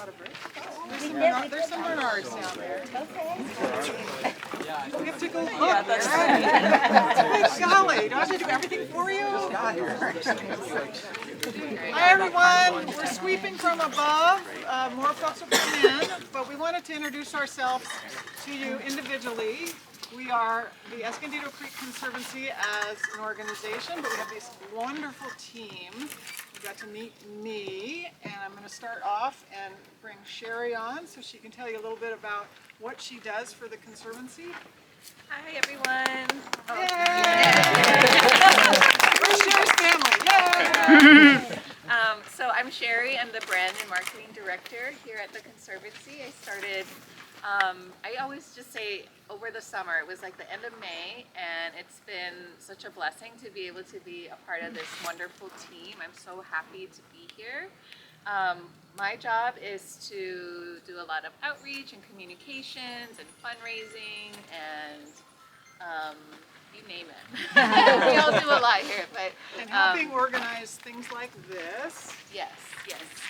lot of bricks. There's some Bernards down there. We have to go look. Yeah, that's right. Golly, do I have to do everything for you? Hi everyone, we're sweeping from above. More folks will come in, but we wanted to introduce ourselves to you individually. We are the Escondido Creek Conservancy as an organization, but we have this wonderful team. You got to meet me, and I'm going to start off and bring Sherry on so she can tell you a little bit about what she does for the Conservancy. Hi everyone. Where's Sherry's family? Yay! So I'm Sherry. I'm the brand and marketing director here at the Conservancy. I started, I always just say over the summer, it was like the end of May, and it's been such a blessing to be able to be a part of this wonderful team. I'm so happy to be here. My job is to do a lot of outreach and communications and fundraising and you name it. We all do a lot here, but And helping organize things like this. yes,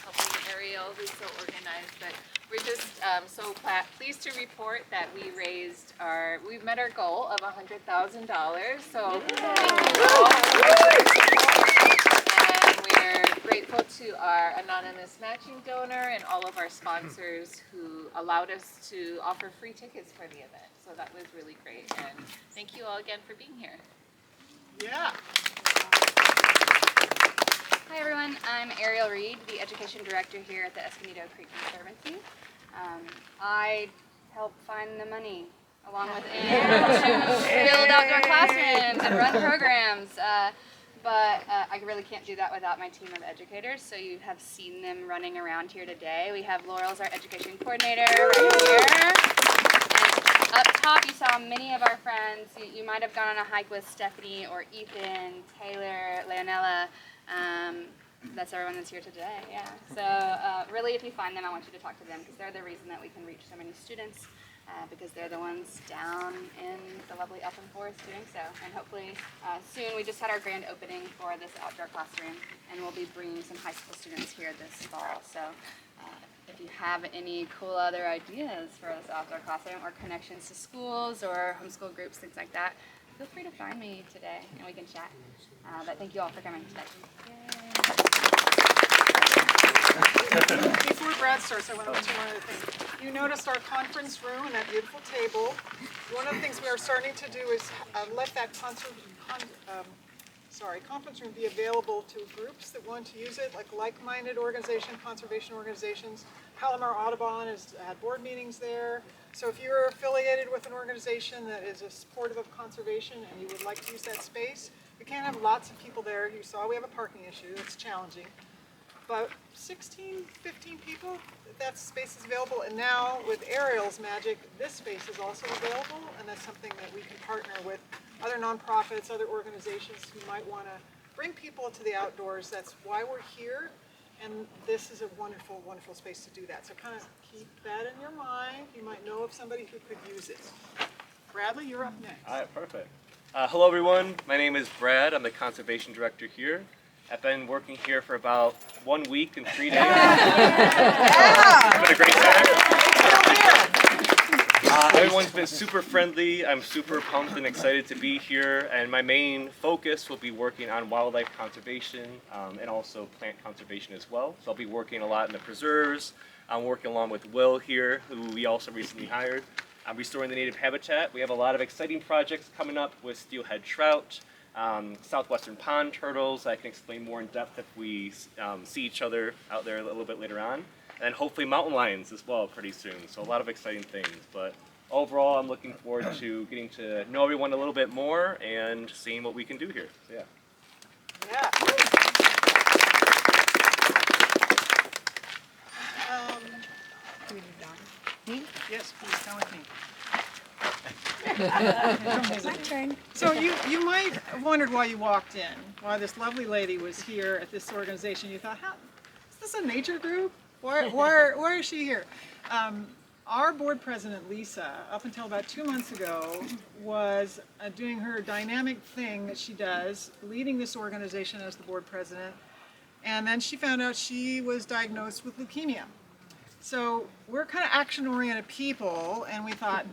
helping Ariel, who's so organized. But we're just so pleased to report that we've met our goal of $100,000. So thank you all. And we're grateful to our anonymous matching donor and all of our sponsors who allowed us to offer free tickets for the event. So that was really great, and thank you all again for being here. Yeah. Hi everyone, I'm Ariel Reed, the Education Director here at the Escondido Creek Conservancy. I help find the money along with Anne to build outdoor classrooms and run programs, but I really can't do that without my team of educators, so you have seen them running around here today. We have Laurel's our education coordinator right here. Up top, you saw many of our friends. You might have gone on a hike with Stephanie or Ethan, Taylor, Leonella. That's everyone that's here today, yeah. So really, if you find them, I want you to talk to them because they're the reason that we can reach so many students because they're the ones down in the lovely Elfin Forest doing so. And hopefully soon, we just had our grand opening for this outdoor classroom, and we'll be bringing some high school students here this fall. So. If you have any cool other ideas for this outdoor classroom or connections to schools or homeschool groups, things like that, feel free to find me today and we can chat. But thank you all for coming today. Before Brad starts, I want to mention one other thing. You noticed our conference room and that beautiful table. One of the things we are starting to do is let that conference room be available to groups that want to use it, like-minded organizations, conservation organizations. Palomar Audubon has had board meetings there. So if you're affiliated with an organization that is supportive of conservation and you would like to use that space, we can't have lots of people there. You saw we have a parking issue. It's challenging. About 16, 15 people, that space is available. And now with Ariel's magic, this space is also available, and that's something that we can partner with other nonprofits, other organizations who might want to bring people to the outdoors. That's why we're here, and this is a wonderful, wonderful space to do that. So kind of keep that in your mind. You might know of somebody who could use it. Bradley, you're up next. All right, perfect. Hello everyone, my name is Brad. I'm the Conservation Director here. I've been working here for about 1 week and 3 days. It's been a great time. Everyone's been super friendly. I'm super pumped and excited to be here, and my main focus will be working on wildlife conservation and also plant conservation as well. So I'll be working a lot in the preserves. I'm working along with Will here, who we also recently hired. I'm restoring the native habitat. We have a lot of exciting projects coming up with steelhead trout, southwestern pond turtles. I can explain more in depth if we see each other out there a little bit later on. And hopefully mountain lions as well pretty soon. So a lot of exciting things. But overall, I'm looking forward to getting to know everyone a little bit more and seeing what we can do here. So, yeah. Yeah. Do we need Don? Me? Yes, please, come with me. My turn. So you might have wondered why you walked in, why this lovely lady was here at this organization. You thought, is this a nature group? Why is she here? Our board president, Lisa, up until about 2 months ago, was doing her dynamic thing that she does, leading this organization as the board president, and then she found out she was diagnosed with leukemia. So we're kind of action-oriented people, and we thought,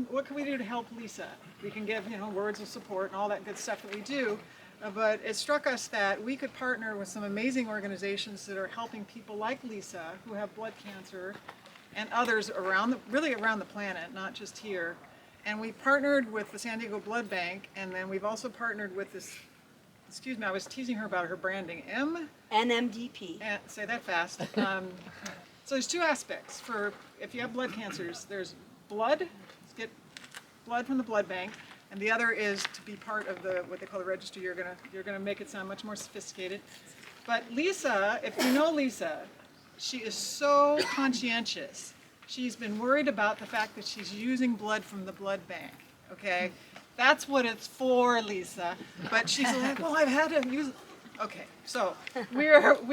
what can we do to help Lisa? We can give, words of support and all that good stuff that we do, but it struck us that we could partner with some amazing organizations that are helping people like Lisa who have blood cancer and others really around the planet, not just here. And we partnered with the San Diego Blood Bank, and then we've also partnered with this, excuse me, I was teasing her about her branding, NMDP. say that fast. So there's two aspects for if you have blood cancers. There's blood, get blood from the blood bank, and the other is to be part of what they call the registry. You're gonna make it sound much more sophisticated. But Lisa, if you know Lisa, she is so conscientious. She's been worried about the fact that she's using blood from the blood bank. Okay, that's what it's for, Lisa. But she's like, well, I've had to use. Okay, so we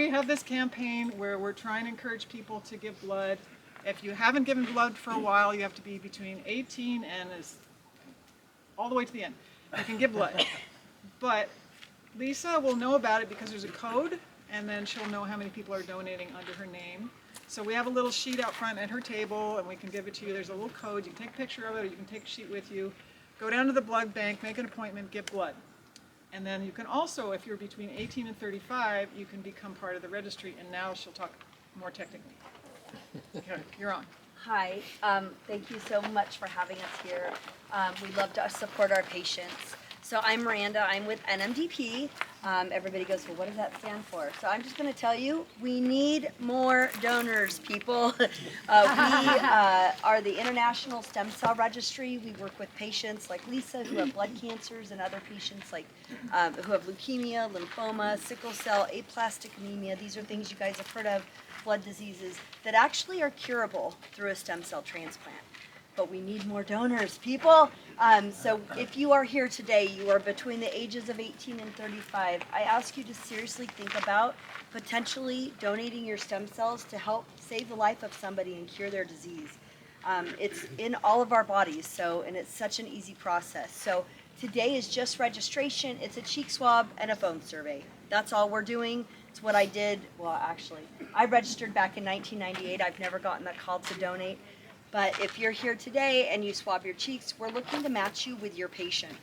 have this campaign where we're trying to encourage people to give blood. If you haven't given blood for a while, you have to be between 18 and all the way to the end. You can give blood. But Lisa will know about it because there's a code, and then she'll know how many people are donating under her name. So we have a little sheet out front at her table, and we can give it to you. There's a little code. You can take a picture of it, or you can take a sheet with you. Go down to the blood bank, make an appointment, give blood. And then you can also, if you're between 18 and 35, you can become part of the registry, and now she'll talk more technically. Okay, you're on. Hi, thank you so much for having us here. We love to support our patients. So I'm Miranda, I'm with NMDP. Everybody goes, well, what does that stand for? So I'm just gonna tell you, we need more donors, people. We are the International Stem Cell Registry. We work with patients like Lisa who have blood cancers and other patients like who have leukemia, lymphoma, sickle cell, aplastic anemia. These are things you guys have heard of, blood diseases that actually are curable through a stem cell transplant. But we need more donors, people. So if you are here today, you are between the ages of 18 and 35, I ask you to seriously think about potentially donating your stem cells to help save the life of somebody and cure their disease. It's in all of our bodies, and it's such an easy process. So today is just registration. It's a cheek swab and a phone survey. That's all we're doing. It's what I did. Well, actually, I registered back in 1998. I've never gotten that call to donate. But if you're here today and you swab your cheeks, we're looking to match you with your patient.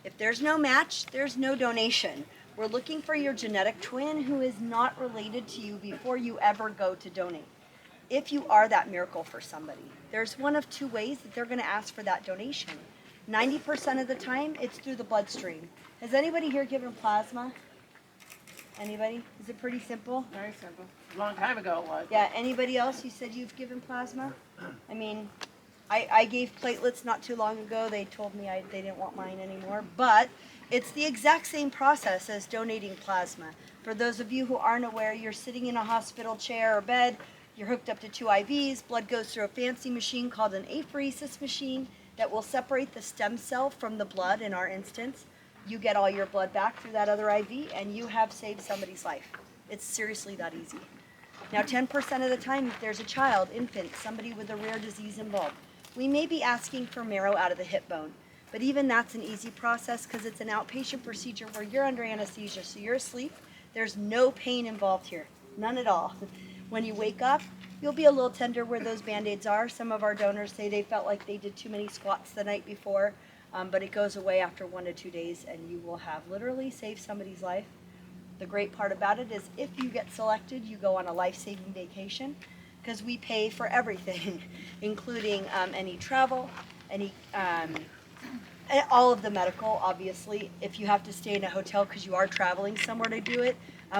If there's no match, there's no donation. We're looking for your genetic twin who is not related to you before you ever go to donate. If you are that miracle for somebody, there's one of two ways that they're going to ask for that donation. 90% of the time, it's through the bloodstream. Has anybody here given plasma? Anybody? Is it pretty simple? Very simple. A long time ago it was. Yeah, anybody else? You said you've given plasma? I mean, I gave platelets not too long ago. They told me they didn't want mine anymore. But it's the exact same process as donating plasma. For those of you who aren't aware, you're sitting in a hospital chair or bed. You're hooked up to 2 IVs. Blood goes through a fancy machine called an apheresis machine that will separate the stem cell from the blood in our instance. You get all your blood back through that other IV, and you have saved somebody's life. It's seriously that easy. Now, 10% of the time, if there's a child, infant, somebody with a rare disease involved, we may be asking for marrow out of the hip bone. But even that's an easy process because it's an outpatient procedure where you're under anesthesia, so you're asleep. There's no pain involved here, none at all. When you wake up, you'll be a little tender where those Band-Aids are. Some of our donors say they felt like they did too many squats the night before. But it goes away after 1 to 2 days, and you will have literally saved somebody's life. The great part about it is if you get selected, you go on a life-saving vacation because we pay for everything, including any travel, all of the medical, obviously. If you have to stay in a hotel because you are traveling somewhere to do it,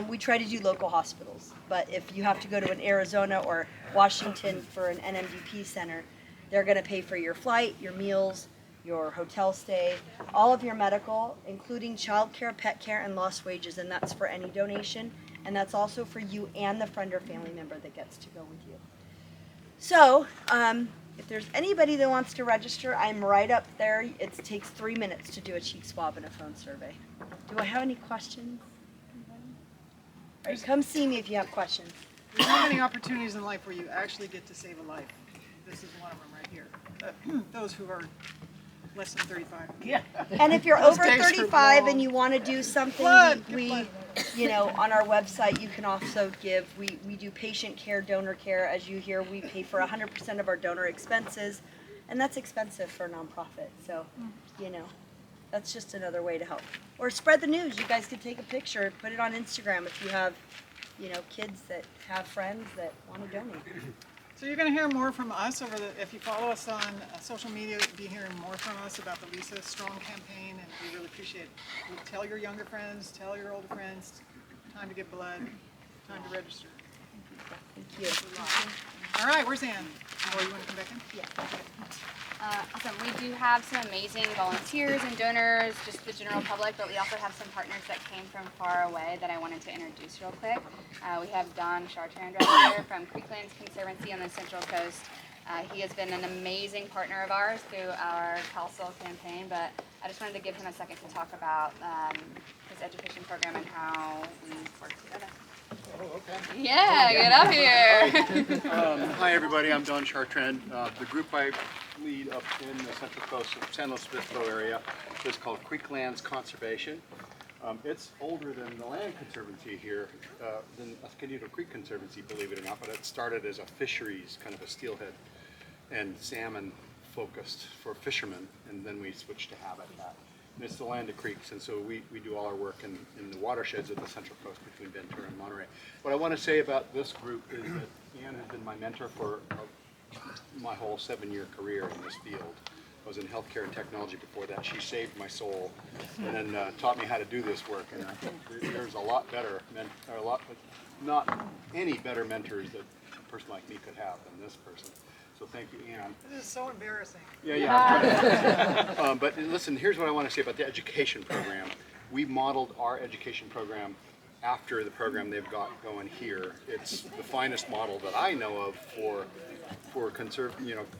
we try to do local hospitals. But if you have to go to an Arizona or Washington for an NMDP center, they're going to pay for your flight, your meals, your hotel stay, all of your medical, including child care, pet care, and lost wages, and that's for any donation, and that's also for you and the friend or family member that gets to go with you. So, if there's anybody that wants to register, I'm right up there. It takes 3 minutes to do a cheek swab and a phone survey. Do I have any questions? All right, come see me if you have questions. There's not many opportunities in life where you actually get to save a life. This is one of them right here. Those who are less than 35. Yeah. And if you're Those over days are 35 and long. you want to do something, Blood, we blood. on our website, you can also give. We do patient care, donor care. As you hear, we pay for 100% of our donor expenses, and that's expensive for a nonprofit. So, that's just another way to help. Or spread the news. You guys could take a picture, put it on Instagram if you have, kids that have friends that want to donate. So you're going to hear more from us if you follow us on social media, you'll be hearing more from us about the Lisa Strong campaign, and we really appreciate it. Tell your younger friends, tell your older friends, time to give blood, time to register. Thank you. All right, where's Ann? Oh, you want to come back in? Yes. Awesome. We do have some amazing volunteers and donors, just the general public, but we also have some partners that came from far away that I wanted to introduce real quick. We have Don Chartrand right here from Creeklands Conservancy on the Central Coast. He has been an amazing partner of ours through our CalSol campaign, but I just wanted to give him a second to talk about his education program and how we work together. Oh, okay. Yeah, get up here. Hi, everybody. I'm Don Chartrand. The group I lead up in the Central Coast of San Luis Obispo area is called Creeklands Conservation. It's older than the Land Conservancy here, than Escondido Creek Conservancy, believe it or not, but it started as a fisheries, kind of a steelhead and salmon focused for fishermen, and then we switched to habitat. And it's the land of creeks, and so we do all our work in the watersheds of the Central Coast between Ventura and Monterey. What I want to say about this group is that Ann has been my mentor for my whole 7-year career in this field. I was in healthcare and technology before that. She saved my soul and then taught me how to do this work. And I think there's a lot better, not any better mentors that a person like me could have than this person. So thank you, Ann. This is so embarrassing. Yeah. But listen, here's what I want to say about the education program. We modeled our education program after the program they've got going here. It's the finest model that I know of for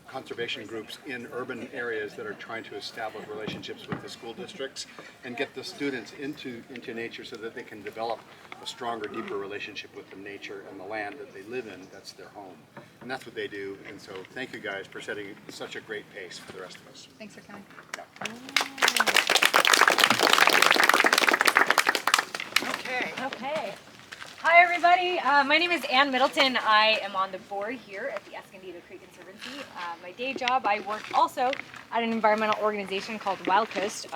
conservation groups in urban areas that are trying to establish relationships with the school districts and get the students into nature so that they can develop a stronger, deeper relationship with the nature and the land that they live in. That's their home. And that's what they do. And so thank you guys for setting such a great pace for the rest of us. Thanks for coming. Okay. Okay. Hi, everybody. My name is Ann Middleton. I am on the board here at the Escondido Creek Conservancy. My day job, I work also at an environmental organization called Wild Coast.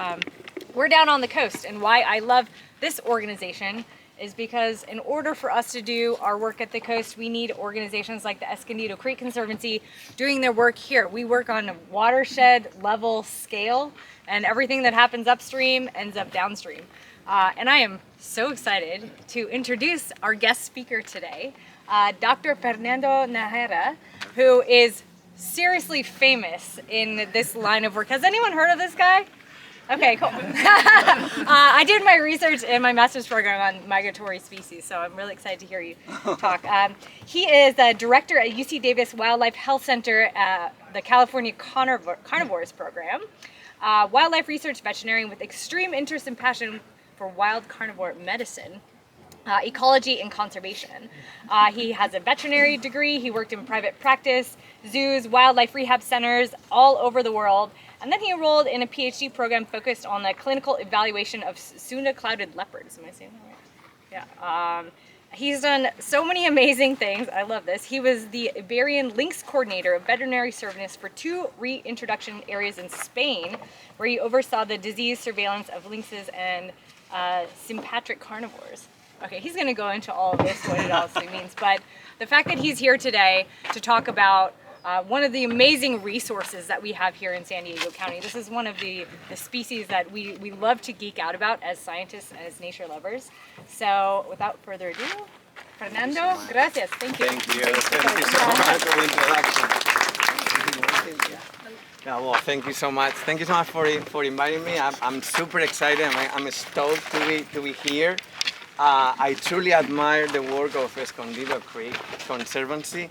We're down on the coast, and why I love this organization is because in order for us to do our work at the coast, we need organizations like the Escondido Creek Conservancy doing their work here. We work on a watershed level scale, and everything that happens upstream ends up downstream. And I am so excited to introduce our guest speaker today, Dr. Fernando Najera, who is seriously famous in this line of work. Has anyone heard of this guy? Okay, cool. I did my research in my master's program on migratory species, so I'm really excited to hear you talk. He is a director at UC Davis Wildlife Health Center, the California Carnivores Program, wildlife research veterinarian with extreme interest and passion for wild carnivore medicine, ecology and conservation. He has a veterinary degree. He worked in private practice, zoos, wildlife rehab centers all over the world. And then he enrolled in a PhD program focused on the clinical evaluation of Sunda-clouded leopards. Am I saying that right? Yeah. He's done so many amazing things. I love this. He was the Iberian Lynx Coordinator of Veterinary Service for 2 reintroduction areas in Spain, where he oversaw the disease surveillance of lynxes and sympatric carnivores. Okay, he's going to go into all of this, what it also means. But the fact that he's here today to talk about one of the amazing resources that we have here in San Diego County. This is one of the species that we love to geek out about as scientists and as nature lovers. So without further ado, Fernando, gracias. Thank you. Thank you. Thank you so much for the introduction. Yeah, well, thank you so much. Thank you so much for inviting me. I'm super excited. I'm stoked to be here. I truly admire the work of Escondido Creek Conservancy,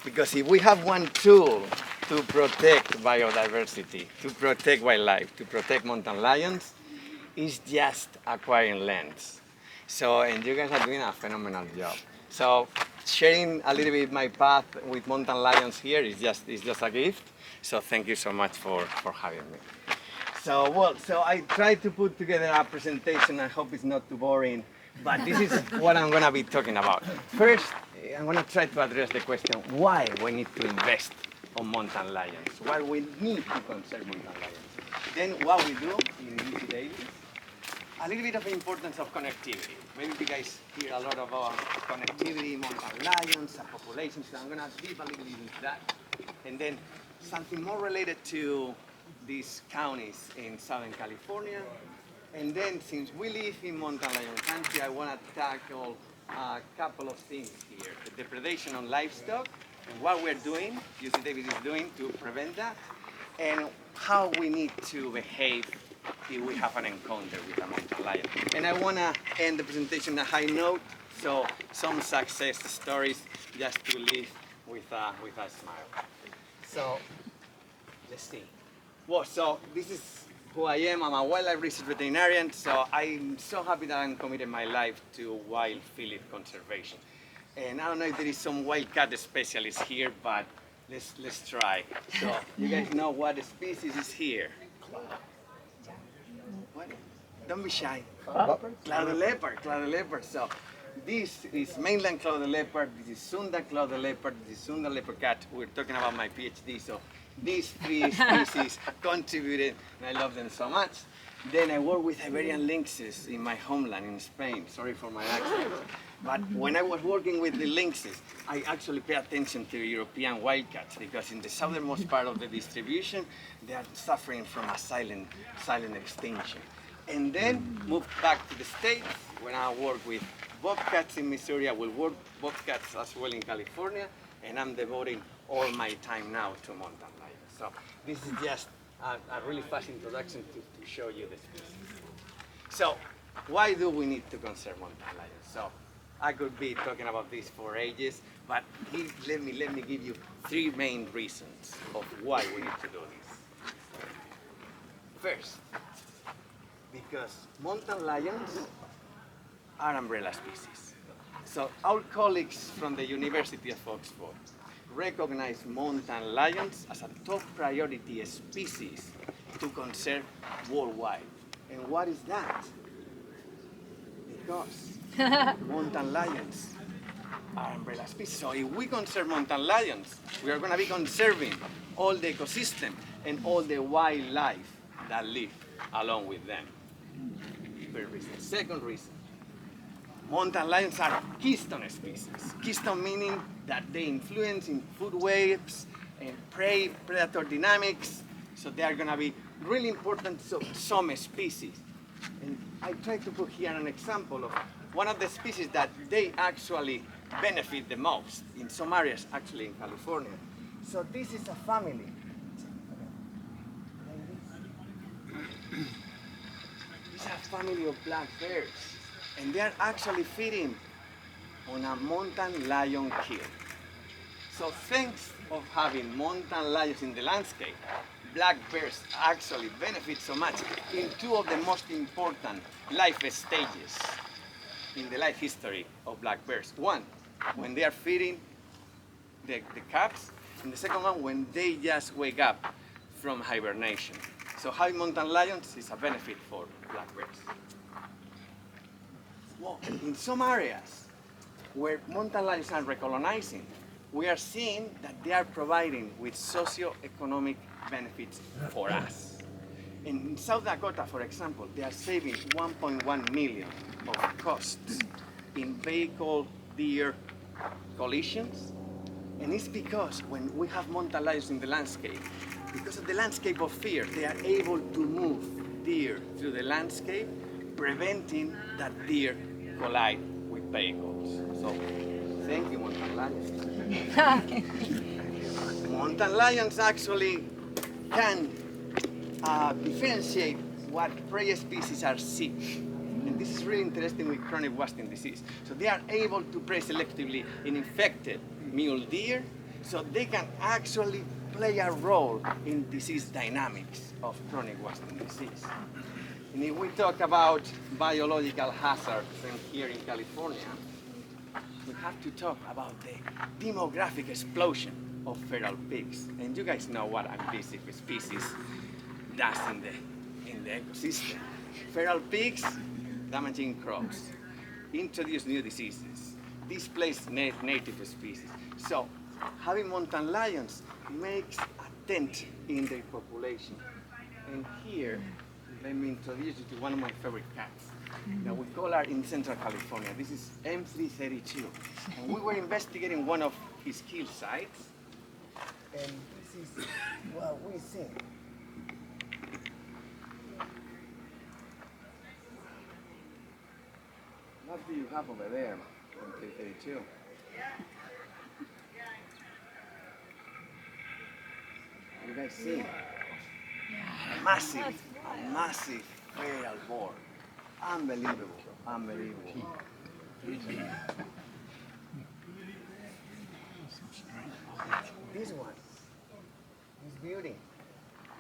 because if we have one tool to protect biodiversity, to protect wildlife, to protect mountain lions, it's just acquiring lands. So, and you guys are doing a phenomenal job. So, sharing a little bit my path with mountain lions here is just a gift. So, thank you so much for having me. So I tried to put together a presentation. I hope it's not too boring, but this is what I'm gonna be talking about. First, I'm gonna try to address the question why we need to invest on mountain lions, why we need to conserve mountain lions. Then what we do in UC Davis, a little bit of the importance of connectivity. Maybe you guys hear a lot about connectivity, mountain lions, and populations, so I'm gonna deep a little bit into that. And then something more related to these counties in Southern California. And then since we live in mountain lion country, I wanna tackle a couple of things here. The depredation on livestock, and what we're doing, UC Davis is doing to prevent that, and how we need to behave if we have an encounter with a mountain lion. And I want to end the presentation on a high note, so some success stories just to leave with a smile. So, let's see. Well, so this is who I am. I'm a wildlife research veterinarian, so I'm so happy that I'm committing my life to wild fillet conservation. And I don't know if there is some wildcat specialist here, but let's try. So, you guys know what species is here? What? Don't be shy. Clouded leopard. So this is mainland clouded leopard, this is Sunda clouded leopard, this is Sunda leopard cat. We're talking about my PhD, so these three species contributed, and I love them so much. Then I work with Iberian lynxes in my homeland in Spain. Sorry for my accent. But when I was working with the lynxes, I actually pay attention to European wildcats because in the southernmost part of the distribution, they are suffering from a silent extinction. And then moved back to the States when I work with bobcats in Missouri. I will work bobcats as well in California, and I'm devoting all my time now to mountain lions. So this is just a really fast introduction to show you the species. So why do we need to conserve mountain lions? So I could be talking about this for ages, but let me give you three main reasons of why we need to do this. First, because mountain lions are umbrella species. So our colleagues from the University of Oxford recognize mountain lions as a top priority species to conserve worldwide. And what is that? Because mountain lions are umbrella species. So if we conserve mountain lions, we are going to be conserving all the ecosystem and all the wildlife that live along with them. First reason. Second reason, mountain lions are keystone species. Keystone meaning that they influence in food webs and prey-predator dynamics. So they are going to be really important to some species. And I try to put here an example of one of the species that they actually benefit the most in some areas, actually in California. So this is a family. This is a family of black bears, and they are actually feeding on a mountain lion kill. So thanks of having mountain lions in the landscape, black bears actually benefit so much in two of the most important life stages in the life history of black bears. One, when they are feeding the cubs, and the second one, when they just wake up from hibernation. So having mountain lions is a benefit for black bears. Well, in some areas where mountain lions are recolonizing, we are seeing that they are providing with socio-economic benefits for us. In South Dakota, for example, they are saving 1.1 million of costs in vehicle-deer collisions. And it's because when we have mountain lions in the landscape, because of the landscape of fear, they are able to move deer through the landscape, preventing that deer collide with vehicles. So, thank you, mountain lions. Mountain lions actually can differentiate what prey species are sick. And this is really interesting with chronic wasting disease. So they are able to prey selectively in infected mule deer, so they can actually play a role in disease dynamics of chronic wasting disease. And if we talk about biological hazards here in California, we have to talk about the demographic explosion of feral pigs. And you guys know what invasive species does in the ecosystem. Feral pigs damaging crops, introduce new diseases, displace native species. So having mountain lions makes a dent in their population. And here, let me introduce you to one of my favorite cats that we call her in Central California. This is M332. And we were investigating one of his kill sites. And this is what we see. What do you have over there, M332? You guys see? Massive feral boar. Unbelievable, unbelievable. This one, this beauty,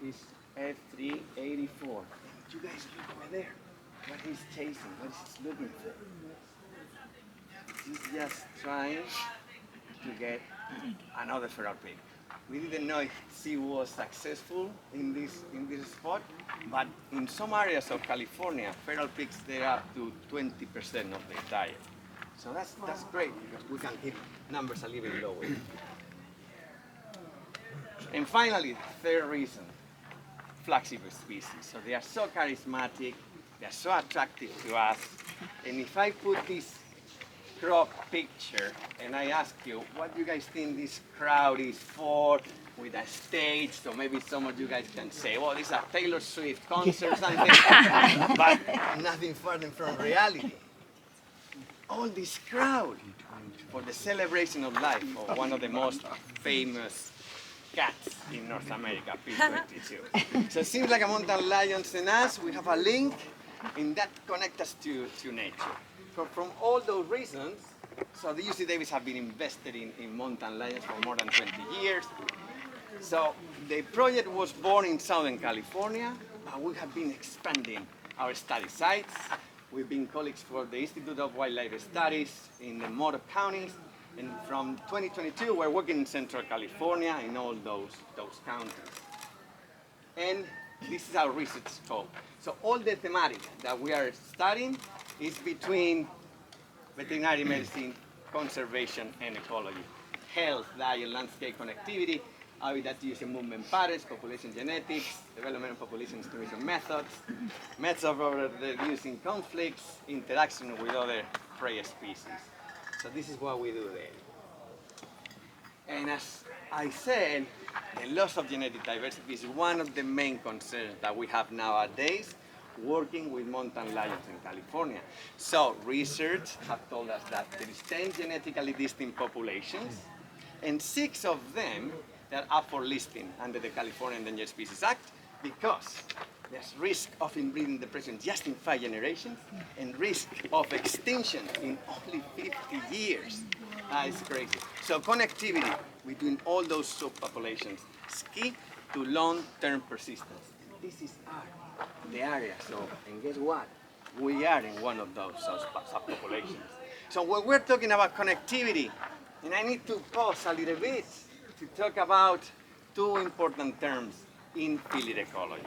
is F384. You guys look over there. What he's chasing, what he's looking for. He's just trying to get another feral pig. We didn't know if she was successful in this spot, but in some areas of California, feral pigs, they're up to 20% of their diet. So that's great because we can keep numbers a little bit lower. And finally, third reason, flagship species. So they are so charismatic, they are so attractive to us. And if I put this crop picture and I ask you what you guys think this crowd is for, with a stage, so maybe some of you guys can say, well, this is a Taylor Swift concert or something, but nothing further from reality. All this crowd for the celebration of life of one of the most famous cats in North America, P22. So it seems like a mountain lions and us, we have a link, and that connects us to nature. So from all those reasons, so the UC Davis have been invested in mountain lions for more than 20 years. So the project was born in Southern California, but we have been expanding our study sites. We've been colleagues for the Institute of Wildlife Studies in the Motor counties, and from 2022 we're working in Central California in all those counties. And this is our research scope. So all the thematic that we are studying is between veterinary medicine, conservation, and ecology. Health, diet, landscape connectivity, habitat use and movement patterns, population genetics, development of population estimation methods, methods of reducing conflicts, interaction with other prey species. So this is what we do there. And as I said, the loss of genetic diversity is one of the main concerns that we have nowadays working with mountain lions in California. So research have told us that there is 10 genetically distinct populations, and 6 of them that are up for listing under the California Endangered Species Act because there's risk of inbreeding depression just in 5 generations and risk of extinction in only 50 years. That is crazy. So connectivity between all those subpopulations is key to long-term persistence. This is the area. So, and guess what? We are in one of those subpopulations. So when we're talking about connectivity, and I need to pause a little bit to talk about 2 important terms in field ecology.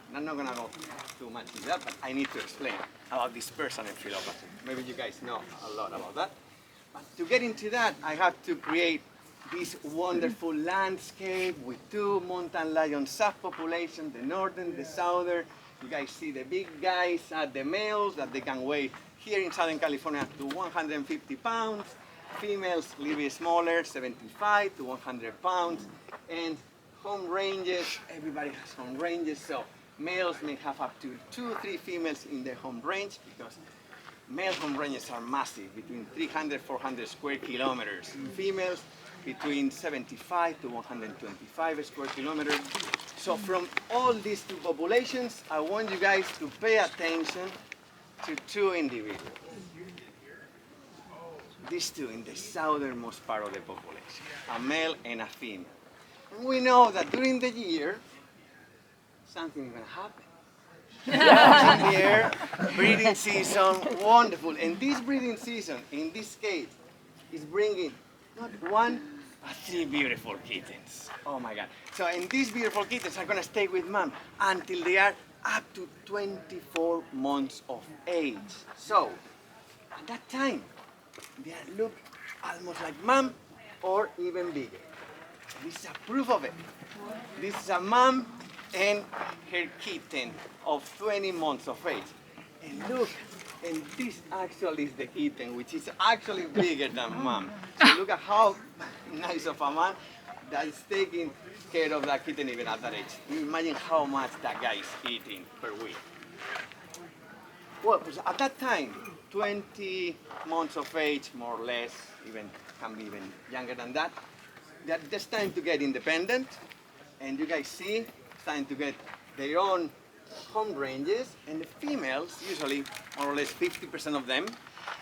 And I'm not going to go too much into that, but I need to explain about dispersal and phylogeny. Maybe you guys know a lot about that. But to get into that, I have to create this wonderful landscape with 2 mountain lion subpopulations, the northern, the southern. You guys see the big guys are the males that they can weigh here in Southern California up to 150 pounds. Females a little bit smaller, 75 to 100 pounds. And home ranges, everybody has home ranges. So males may have up to 2 or 3 females in their home range because male home ranges are massive, between 300, 400 square kilometers. Females between 75 to 125 square kilometers. So from all these 2 populations, I want you guys to pay attention to 2 individuals. These 2 in the southernmost part of the population, a male and a female. And we know that during the year, something is going to happen. In here, breeding season, wonderful. And this breeding season, in this case, is bringing not 1, but 3 beautiful kittens. Oh my God. So, and these beautiful kittens are going to stay with mom until they are up to 24 months of age. So, at that time, they look almost like mom or even bigger. This is a proof of it. This is a mom and her kitten of 20 months of age. And look, and this actually is the kitten, which is actually bigger than mom. So look at how nice of a man that is taking care of that kitten even at that age. Imagine how much that guy is eating per week. Well, at that time, 20 months of age, more or less, even can be even younger than that, they're just time to get independent, and you guys see, it's time to get their own home ranges, and the females, usually more or less 50% of them,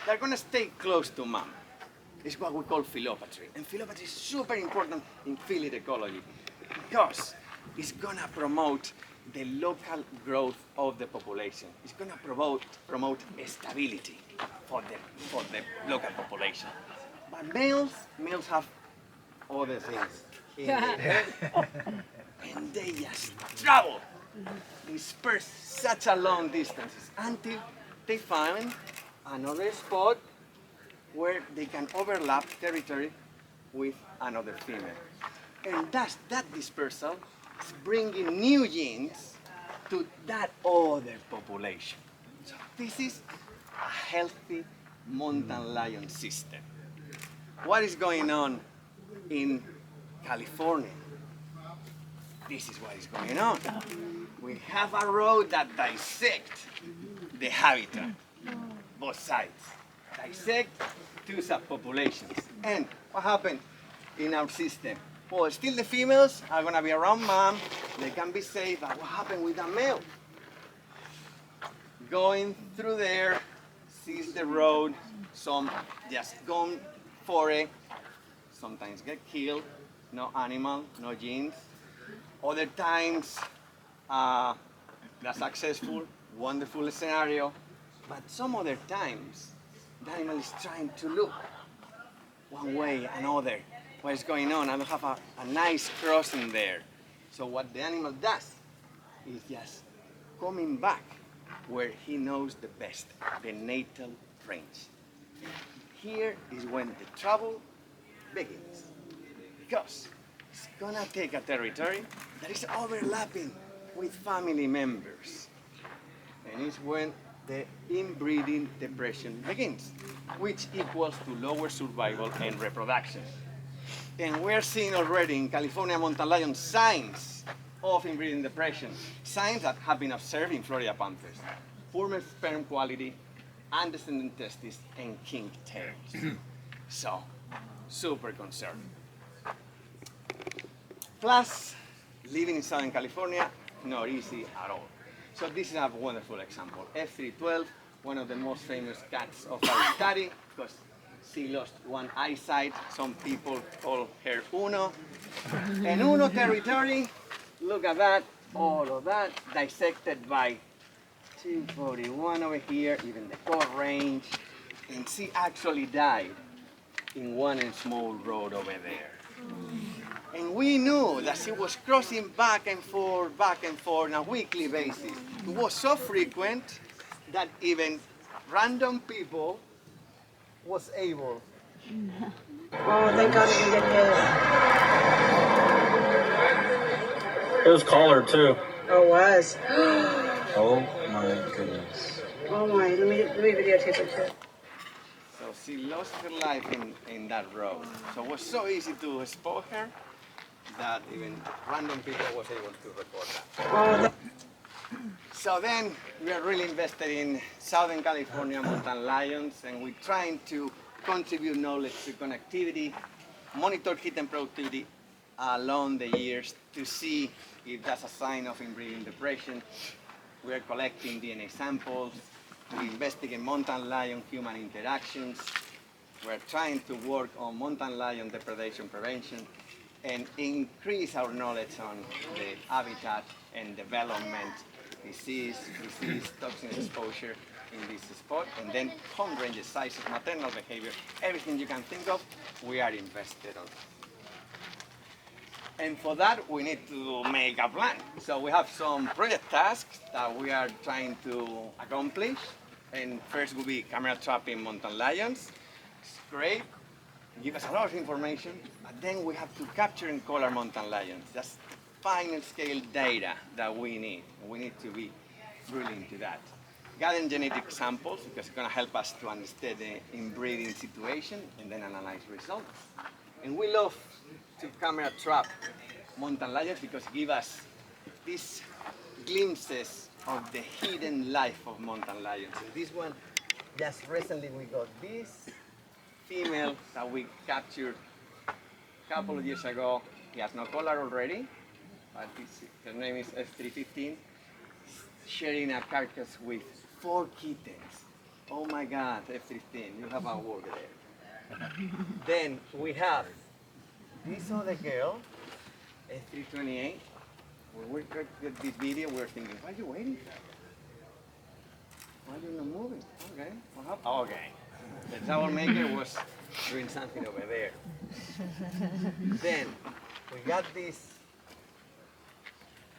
they're gonna stay close to mom. It's what we call philopatry, and philopatry is super important in field ecology because it's gonna promote the local growth of the population. It's gonna promote stability for the local population. But males have other things in their head, and they just travel, disperse such a long distances until they find another spot where they can overlap territory with another female. And that dispersal is bringing new genes to that other population. So this is a healthy mountain lion system. What is going on in California? This is what is going on. We have a road that dissects the habitat, both sides. Dissect two subpopulations. And what happened in our system? Well, still the females are gonna be around mom, they can be safe, but what happened with the male? Going through there, sees the road, some just gone for it, sometimes get killed, no animal, no genes. Other times, they're successful, wonderful scenario, but some other times, the animal is trying to look one way, another, what is going on. I don't have a nice crossing there. So what the animal does is just coming back where he knows the best, the natal range. Here is when the trouble begins, because it's gonna take a territory that is overlapping with family members. And it's when the inbreeding depression begins, which equals to lower survival and reproduction. And we're seeing already in California mountain lion signs of inbreeding depression, signs that have been observed in Florida panthers. Poor sperm quality, undescended testes, and kinked tails. So, super concerned. Plus, living in Southern California, not easy at all. So this is a wonderful example. F312, one of the most famous cats of our study, because she lost one eyesight. Some people call her Uno. And Uno territory, look at that, all of that, dissected by 241 over here, even the core range. And she actually died in one small road over there. And we knew that she was crossing back and forth on a weekly basis. It was so frequent that even random people was able. Oh, thank God it didn't get hit. It was collared too. Oh, it was. Oh my goodness. Oh my, let me videotape it too. So she lost her life in that road. So it was so easy to spot her that even random people was able to report that. So then we are really invested in Southern California mountain lions, and we're trying to contribute knowledge to connectivity, monitor kitten productivity along the years to see if that's a sign of inbreeding depression. We are collecting DNA samples, we investigate mountain lion-human interactions. We're trying to work on mountain lion depredation prevention and increase our knowledge on the habitat and development, disease, toxin exposure in this spot, and then home ranges, sizes, maternal behavior, everything you can think of, we are invested on. And for that, we need to make a plan. So we have some project tasks that we are trying to accomplish. And first will be camera trapping mountain lions. It's great, give us a lot of information, but then we have to capture and color mountain lions. That's final scale data that we need. We need to be really into that. Gather genetic samples, because it's going to help us to understand the inbreeding situation and then analyze results. And we love to camera trap mountain lions because it gives us these glimpses of the hidden life of mountain lions. And this one, just recently we got this female that we captured a couple of years ago. He has no collar already, but her name is F315, sharing a carcass with 4 kittens. Oh my God, F15, you have a work there. Then we have this other girl, F328. When we got this video, we were thinking, what are you waiting for? Why are you not moving? Okay, what happened? Okay. The troublemaker was doing something over there. Then we got this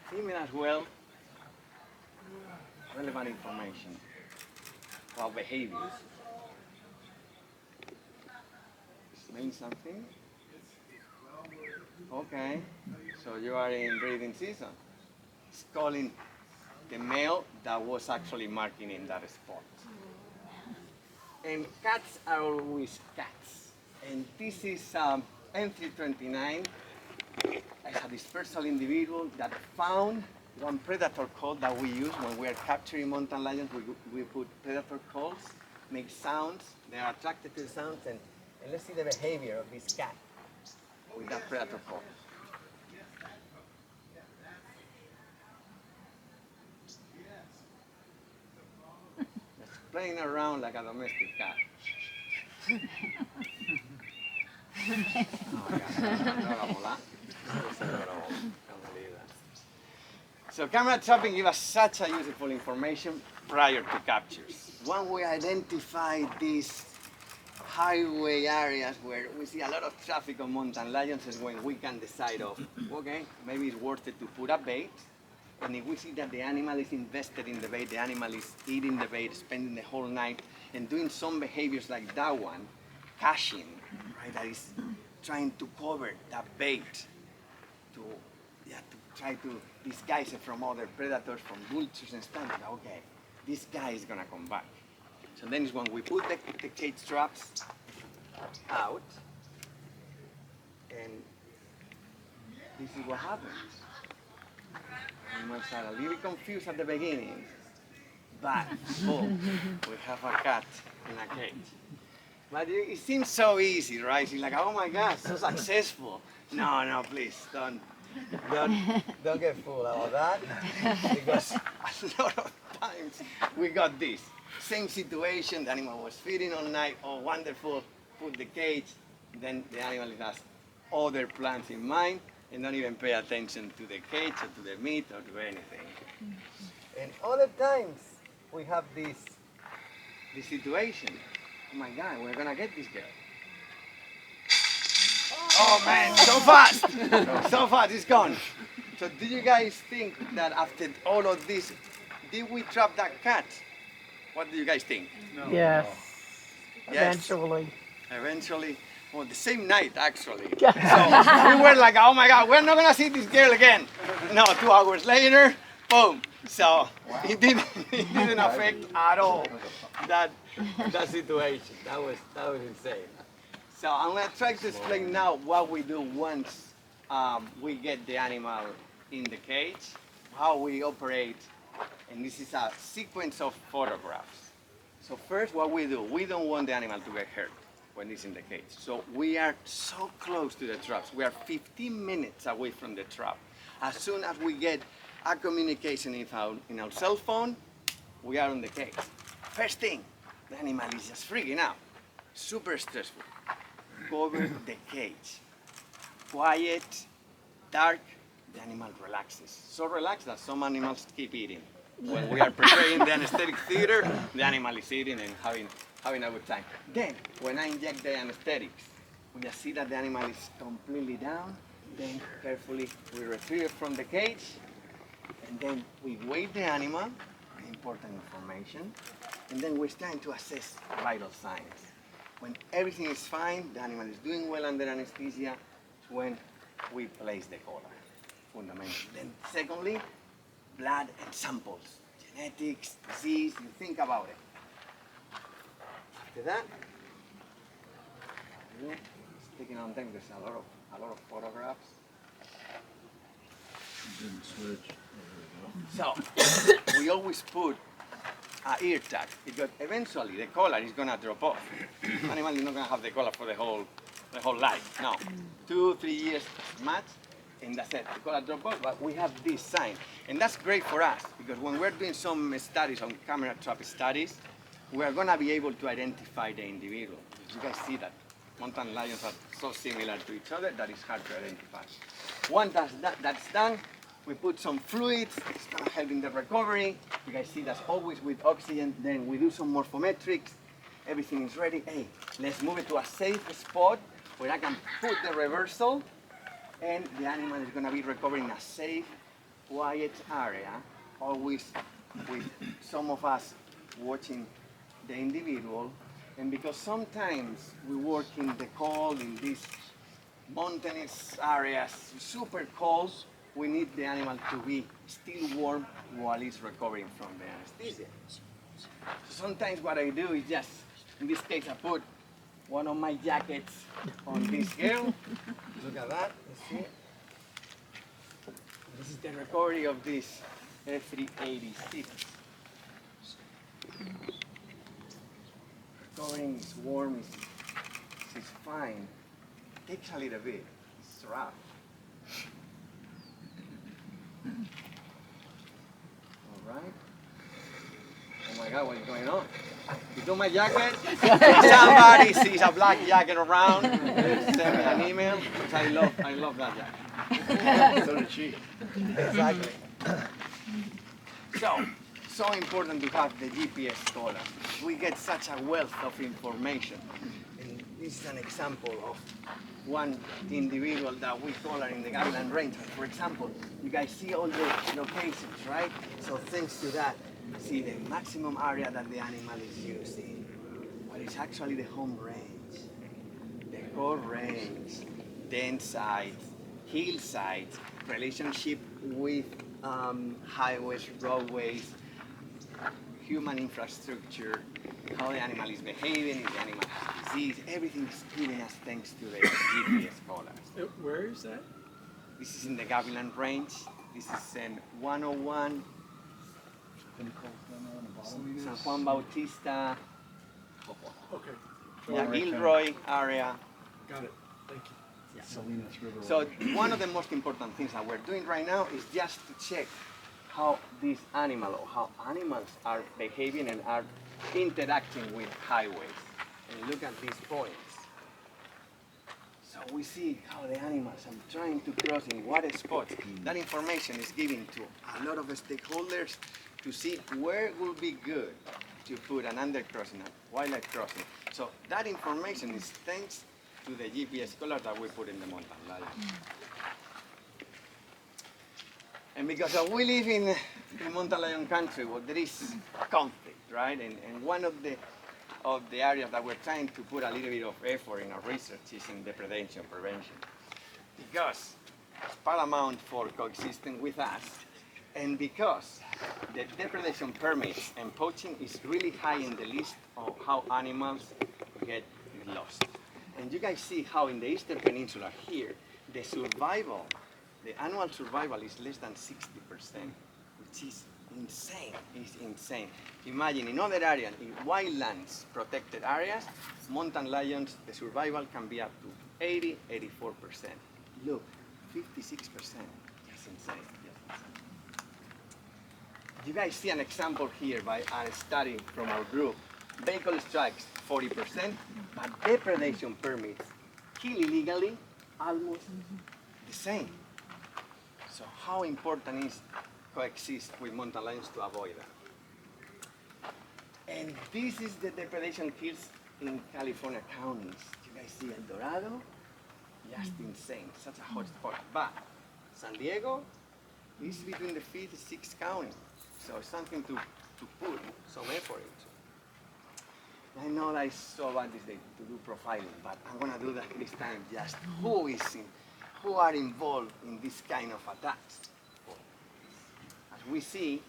female as well, relevant information about behaviors. Smelling something? Okay, so you are in breeding season. It's calling the male that was actually marking in that spot. And cats are always cats. And this is N329. It's a dispersal individual that found one predator call that we use when we are capturing mountain lions. We put predator calls, make sounds. They are attracted to the sounds, and let's see the behavior of this cat with that predator call. Just playing around like a domestic cat. So camera trapping gives us such a useful information prior to captures. When we identify these highway areas where we see a lot of traffic on mountain lions is when we can decide of, okay, maybe it's worth it to put a bait. And if we see that the animal is invested in the bait, the animal is eating the bait, spending the whole night, and doing some behaviors like that one, caching, right, that is trying to cover that bait to try to disguise it from other predators, from vultures and stuff. Okay, this guy is gonna come back. So then is when we put the cage traps out, and this is what happens. Animals are a little confused at the beginning, but boom, we have a cat in a cage. But it seems so easy, right? It's like, oh my God, so successful. No, please, don't get fooled about that, because a lot of times we got this same situation. The animal was feeding all night. Oh, wonderful! Put the cage. Then the animal has other plans in mind and don't even pay attention to the cage or to the meat or to anything. And other times we have this situation. Oh my God, we're gonna get this girl. Oh man, so fast! So fast, it's gone. So do you guys think that after all of this, did we trap that cat? What do you guys think? No. Yes. Yes. Eventually. Eventually, well, the same night actually. So we were like, oh my God, we're not gonna see this girl again. No, 2 hours later, boom. So it didn't affect at all that situation. That was insane. So I'm gonna try to explain now what we do once we get the animal in the cage, how we operate, and this is a sequence of photographs. So first what we do, we don't want the animal to get hurt when it's in the cage. So we are so close to the traps. We are 15 minutes away from the trap. As soon as we get a communication in our cell phone, we are on the cage. First thing, the animal is just freaking out, super stressful. Cover the cage. Quiet, dark, the animal relaxes. So relaxed that some animals keep eating. When we are preparing the anesthetic theater, the animal is eating and having a good time. Then, when I inject the anesthetics, we just see that the animal is completely down, Then carefully we retrieve it from the cage, and then we weigh the animal, important information, and then we're trying to assess vital signs. When everything is fine, the animal is doing well under anesthesia, it's when we place the collar, fundamentally. Then secondly, blood and samples, genetics, disease, you think about it. After that, sticking on them, there's a lot of photographs. Didn't switch. So we always put an ear tag because eventually the collar is gonna drop off. Animal is not gonna have the collar for the whole life. No, 2-3 years max, and that's it. The collar drop off, but we have this sign, and that's great for us because when we're doing some studies on camera trap studies, we are gonna be able to identify the individual. You guys see that mountain lions are so similar to each other that it's hard to identify. Once that's done, we put some fluids, it's gonna help in the recovery. You guys see that's always with oxygen. Then we do some morphometrics. Everything is ready. Hey, let's move it to a safe spot where I can put the reversal and the animal is gonna be recovering in a safe, quiet area, always with some of us watching the individual. And because sometimes we work in the cold, in these mountainous areas, super cold, we need the animal to be still warm while it's recovering from the anesthesia. So sometimes what I do is just, in this case, I put one of my jackets on this girl. Look at that, you see? This is the recovery of this F386. Recovering is warm, it's fine. It takes a little bit, it's rough. All right. Oh my God, what's going on? You do my jacket? Somebody sees a black jacket around, send me an email, because I love that jacket. So did she. Exactly. So important to have the GPS collar. We get such a wealth of information. And this is an example of one individual that we collar in the Gavilan Range. For example, you guys see all the locations, right? So thanks to that, see the maximum area that the animal is using. But it's actually the home range, the core range, dense sites, hillsides, relationship with highways, roadways, human infrastructure, how the animal is behaving, if the animal has disease, everything is giving us thanks to the GPS collars. Where is that? This is in the Gavilan Range. This is in 101, San Juan Bautista, Okay. yeah, Gilroy area. Got it. Thank you. Yeah. Salinas River. So one of the most important things that we're doing right now is just to check how this animal or how animals are behaving and are interacting with highways. And look at these points. So we see how the animals are trying to cross in what spots. That information is given to a lot of stakeholders to see where will be good to put an undercrossing, a wildlife crossing. So that information is thanks to the GPS collar that we put in the mountain lion. And because we live in mountain lion country, well, there is conflict, right? And one of the areas that we're trying to put a little bit of effort in our research is in depredation prevention. Because it's paramount for coexisting with us, and because the depredation permits and poaching is really high in the list of how animals get lost. And you guys see how in the Eastern Peninsula here, the survival, the annual survival is less than 60%, which is insane. It's insane. Imagine in other areas, in wildlands, protected areas, mountain lions, the survival can be up to 80, 84%. Look, 56%. That's insane. That's insane. You guys see an example here by a study from our group. Vehicle strikes 40%, but depredation permits kill illegally almost the same. So how important is coexist with mountain lions to avoid that? And this is the depredation kills in California counties. You guys see El Dorado, just insane, such a hot spot. But San Diego is between the 5th and 6th county, so it's something to put some effort into. I know that it's so bad this day to do profiling, but I'm gonna do that this time. Just who are involved in this kind of attacks. As we see,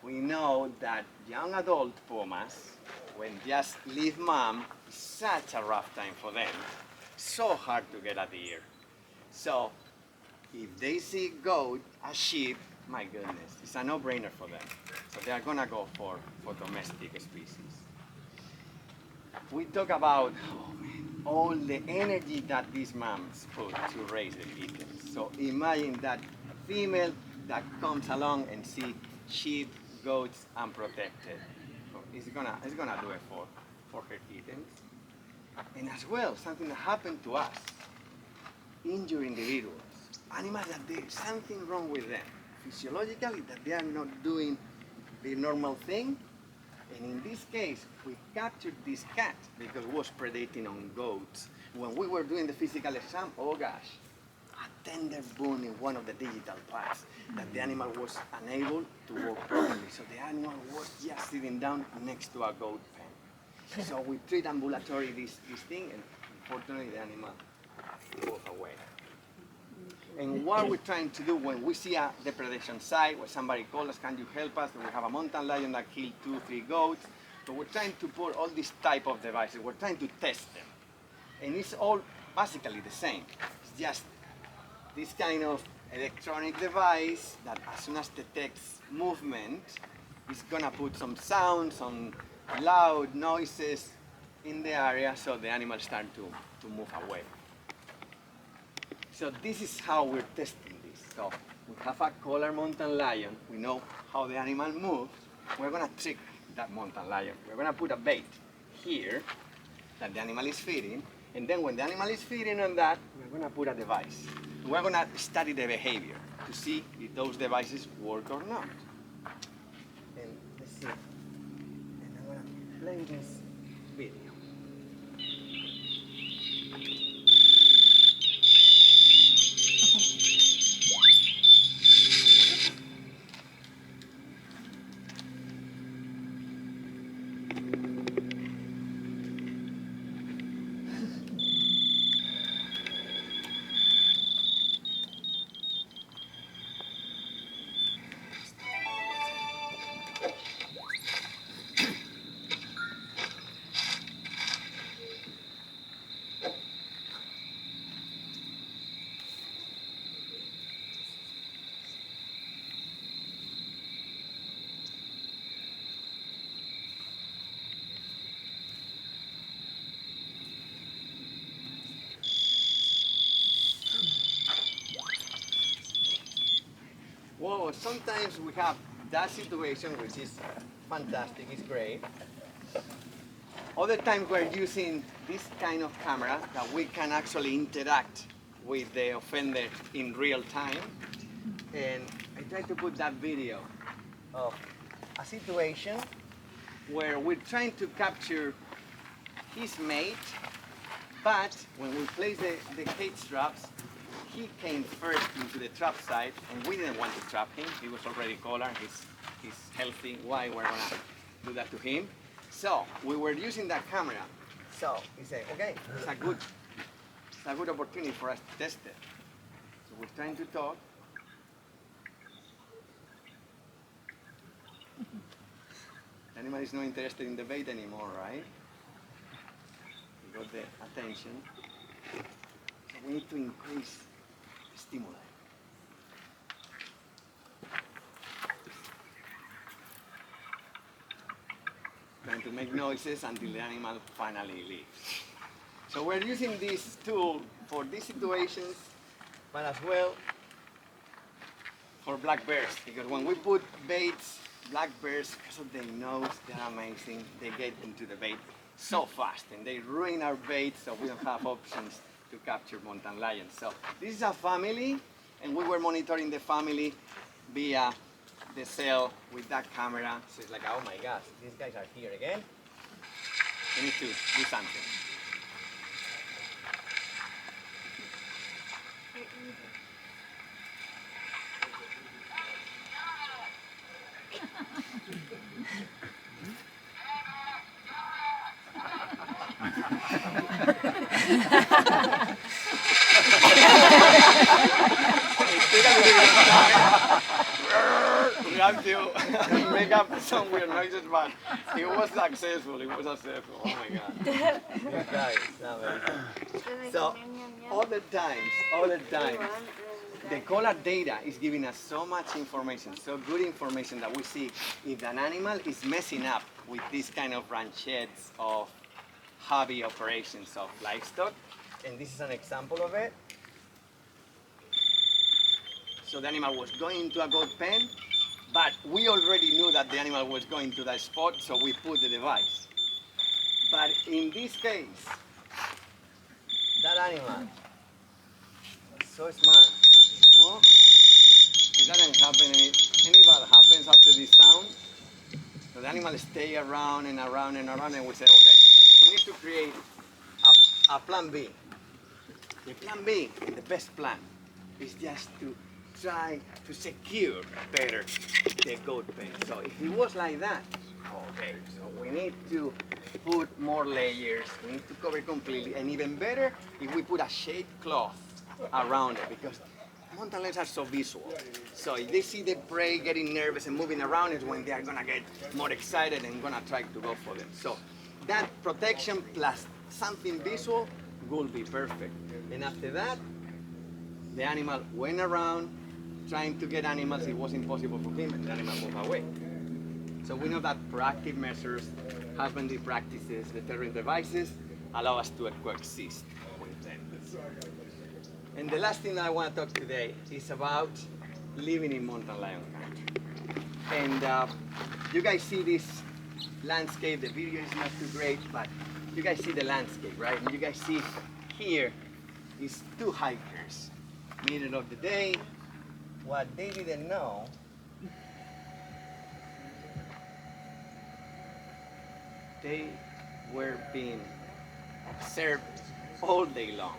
we know that young adult pumas, when just leave mom, is such a rough time for them. So hard to get a deer. So if they see goat, a sheep, my goodness, it's a no-brainer for them. So they are gonna go for domestic species. We talk about all the energy that these moms put to raise the kittens. So imagine that female that comes along and see sheep, goats, unprotected. So it's gonna do it for her kittens. And as well, something that happened to us, injured individuals, animals that there's something wrong with them, physiologically, that they are not doing the normal thing. And in this case, we captured this cat because it was predating on goats. When we were doing the physical exam, oh gosh, a tender bone in one of the digital parts that the animal was unable to walk properly. So the animal was just sitting down next to a goat pen. So we treat ambulatory this thing, and unfortunately the animal walked away. And what we're trying to do when we see a depredation site, where somebody calls us, can you help us? We have a mountain lion that killed 2-3 goats. So we're trying to put all these type of devices, we're trying to test them. And it's all basically the same. It's just this kind of electronic device that as soon as detects movement, it's gonna put some sound, some loud noises in the area so the animals start to move away. So this is how we're testing this. So we have a collar mountain lion. We know how the animal moves. We're gonna trick that mountain lion. We're gonna put a bait here that the animal is feeding. And then when the animal is feeding on that, we're gonna put a device. We're gonna study the behavior to see if those devices work or not. And let's see. And I'm gonna play this video. Well, sometimes we have that situation, which is fantastic, it's great. Other times we're using this kind of camera that we can actually interact with the offender in real time. And I tried to put that video of a situation where we're trying to capture his mate, but when we place the cage traps, he came first into the trap site, and we didn't want to trap him. He was already collared. He's healthy. Why we're gonna do that to him? So we were using that camera. So he said, okay, it's a good opportunity for us to test it. So we're trying to talk. The animal is not interested in the bait anymore, right? We got the attention. So we need to increase the stimuli. Trying to make noises until the animal finally leaves. So we're using this tool for these situations, but as well for black bears, because when we put baits, black bears, because of their nose, they're amazing. They get into the bait so fast, and they ruin our bait, so we don't have options to capture mountain lions. So this is a family, and we were monitoring the family via the cell with that camera. So it's like, oh my gosh, these guys are here again. We need to do something. We have to make up some weird noises, but it was successful. It was successful. Oh my God. This guy is amazing. So all the times, the color data is giving us so much information, so good information that we see if an animal is messing up with these kind of ranchettes of hobby operations of livestock. And this is an example of it. So the animal was going into a goat pen, but we already knew that the animal was going to that spot, so we put the device. But in this case, that animal was so smart. Oh, it doesn't happen, any bad happens after this sound. So the animal stay around and around and around, and we say, okay, we need to create a plan B. The plan B, the best plan, is just to try to secure better the goat pen. So if it was like that, okay, so we need to put more layers, we need to cover it completely, and even better if we put a shade cloth around it, because mountain lions are so visual. So if they see the prey getting nervous and moving around, is when they are gonna get more excited and gonna try to go for them. So that protection plus something visual will be perfect. And after that, the animal went around trying to get animals. It was impossible for him, and the animal moved away. So we know that proactive measures, husbandry practices, deterrent devices allow us to coexist with them. And the last thing that I want to talk today is about living in mountain lion country. And you guys see this landscape. The video is not too great, but you guys see the landscape, right? And you guys see here is two hikers, middle of the day. What they didn't know, they were being observed all day long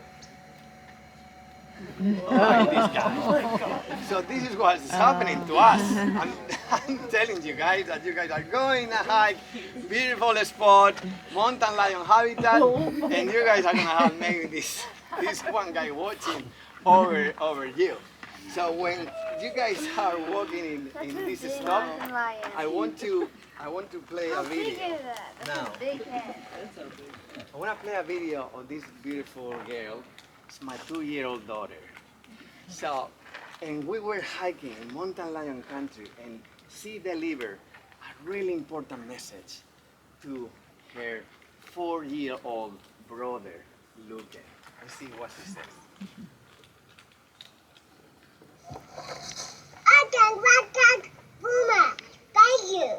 by this guy. So this is what is happening to us. I'm telling you guys that you guys are going a hike, beautiful spot, mountain lion habitat, and you guys are gonna have maybe this one guy watching over you. So when you guys are walking in this stop, I want to play a video now. I want to play a video of this beautiful girl. It's my 2-year-old daughter. So, and we were hiking in mountain lion country, and she delivered a really important message to her 4-year-old brother, Luke. Let's see what she says. Thank you.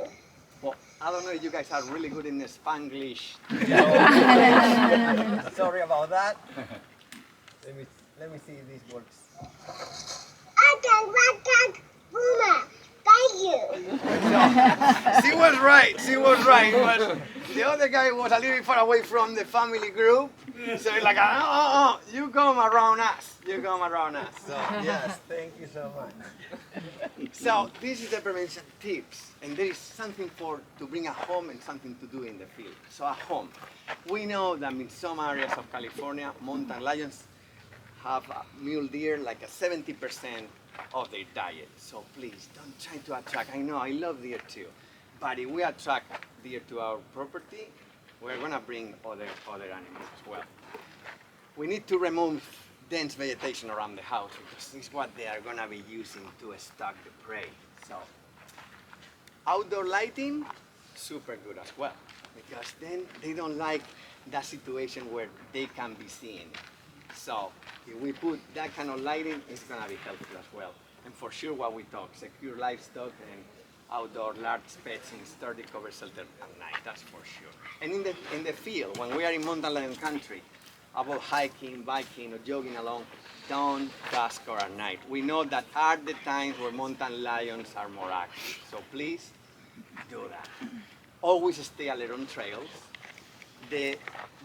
Well, I don't know if you guys are really good in the Spanglish. Sorry about that. Let me see if this works. Thank you. She was right. But the other guy was a little bit far away from the family group. So he's like, you come around us. So yes, thank you so much. So this is the prevention tips, and there is something to bring at home and something to do in the field. So at home, we know that in some areas of California, mountain lions have mule deer like a 70% of their diet. So please don't try to attract. I know I love deer too, but if we attract deer to our property, we're gonna bring other animals as well. We need to remove dense vegetation around the house, because this is what they are gonna be using to stalk the prey. So outdoor lighting, super good as well, because then they don't like that situation where they can be seen. So if we put that kind of lighting, it's gonna be helpful as well. And for sure what we talk, secure livestock and outdoor large pets in sturdy cover shelter at night, that's for sure. And in the field, when we are in mountain lion country, about hiking, biking, or jogging along, don't dusk or at night. We know that are the times where mountain lions are more active. So please do that. Always stay alert on trails. The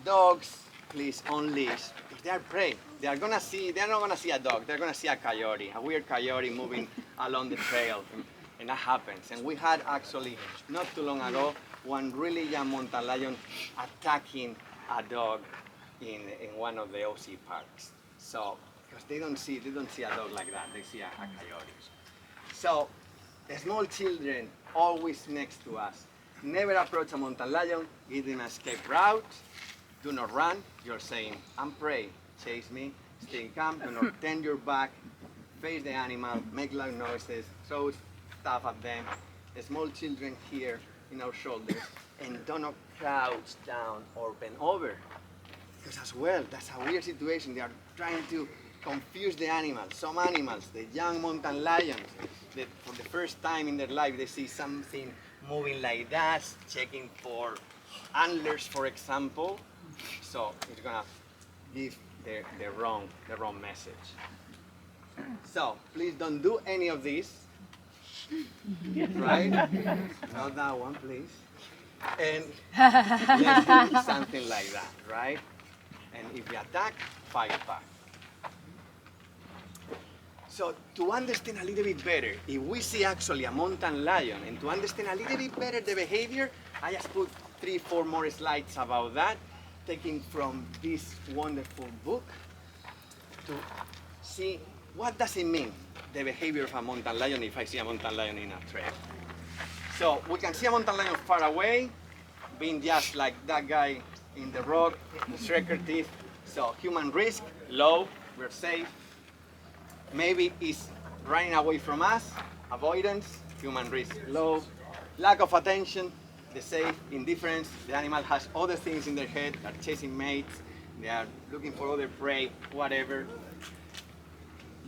dogs, please on leash, because they are prey. They're not gonna see a dog, they're gonna see a coyote, a weird coyote moving along the trail, and that happens. And we had actually, not too long ago, one really young mountain lion attacking a dog in one of the OC parks. So, because they don't see a dog like that, they see a coyote. So, small children always next to us. Never approach a mountain lion, give them an escape route. Do not run. You're saying, I'm prey, chase me, stay calm, do not turn your back, face the animal, make loud noises, throw stuff at them. The small children here in our shoulders, and do not crouch down or bend over. Because as well, that's a weird situation. They are trying to confuse the animals. Some animals, the young mountain lions, that for the first time in their life they see something moving like that, checking for antlers, for example. So it's gonna give the wrong message. So please don't do any of this, right? Not that one, please. And let's do something like that, right? And if we attack, fight back. So to understand a little bit better, if we see actually a mountain lion, and to understand a little bit better the behavior, I just put 3-4 more slides about that, taken from this wonderful book, to see what does it mean, the behavior of a mountain lion if I see a mountain lion in a trail. So we can see a mountain lion far away, being just like that guy in the rock, striker teeth. So human risk, low, we're safe. Maybe it's running away from us, avoidance, human risk, low. Lack of attention, the safe, indifference. The animal has other things in their head, they're chasing mates, they are looking for other prey, whatever.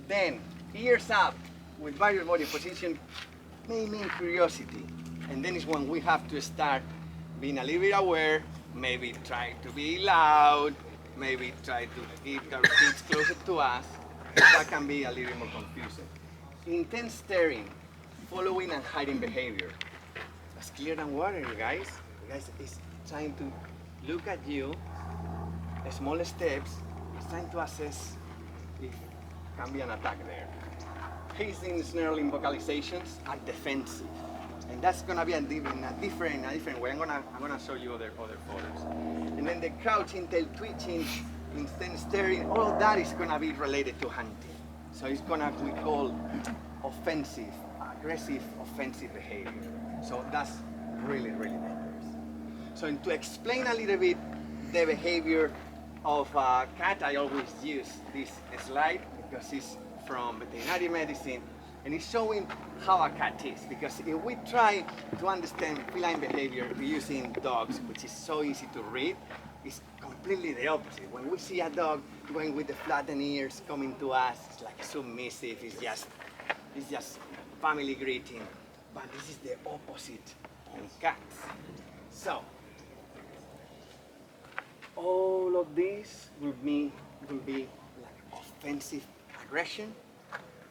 Then, ears up with various body position may mean curiosity. And then is when we have to start being a little bit aware, maybe try to be loud, maybe try to keep our kids closer to us. That can be a little more confusing. Intense staring, following and hiding behavior. That's clear than water, you guys. You guys is trying to look at you, small steps, it's trying to assess if can be an attack there. Hissing, snarling vocalizations are defensive. And that's gonna be in a different way. I'm gonna show you other photos. And then the crouching, tail twitching, intense staring, all of that is gonna be related to hunting. So it's gonna we call offensive, aggressive, offensive behavior. So that's really, really dangerous. So to explain a little bit the behavior of a cat, I always use this slide because it's from veterinary medicine, and it's showing how a cat is. Because if we try to understand feline behavior using dogs, which is so easy to read, it's completely the opposite. When we see a dog going with the flattened ears coming to us, it's like submissive, it's just family greeting. But this is the opposite on cats. So, all of this will be like offensive aggression,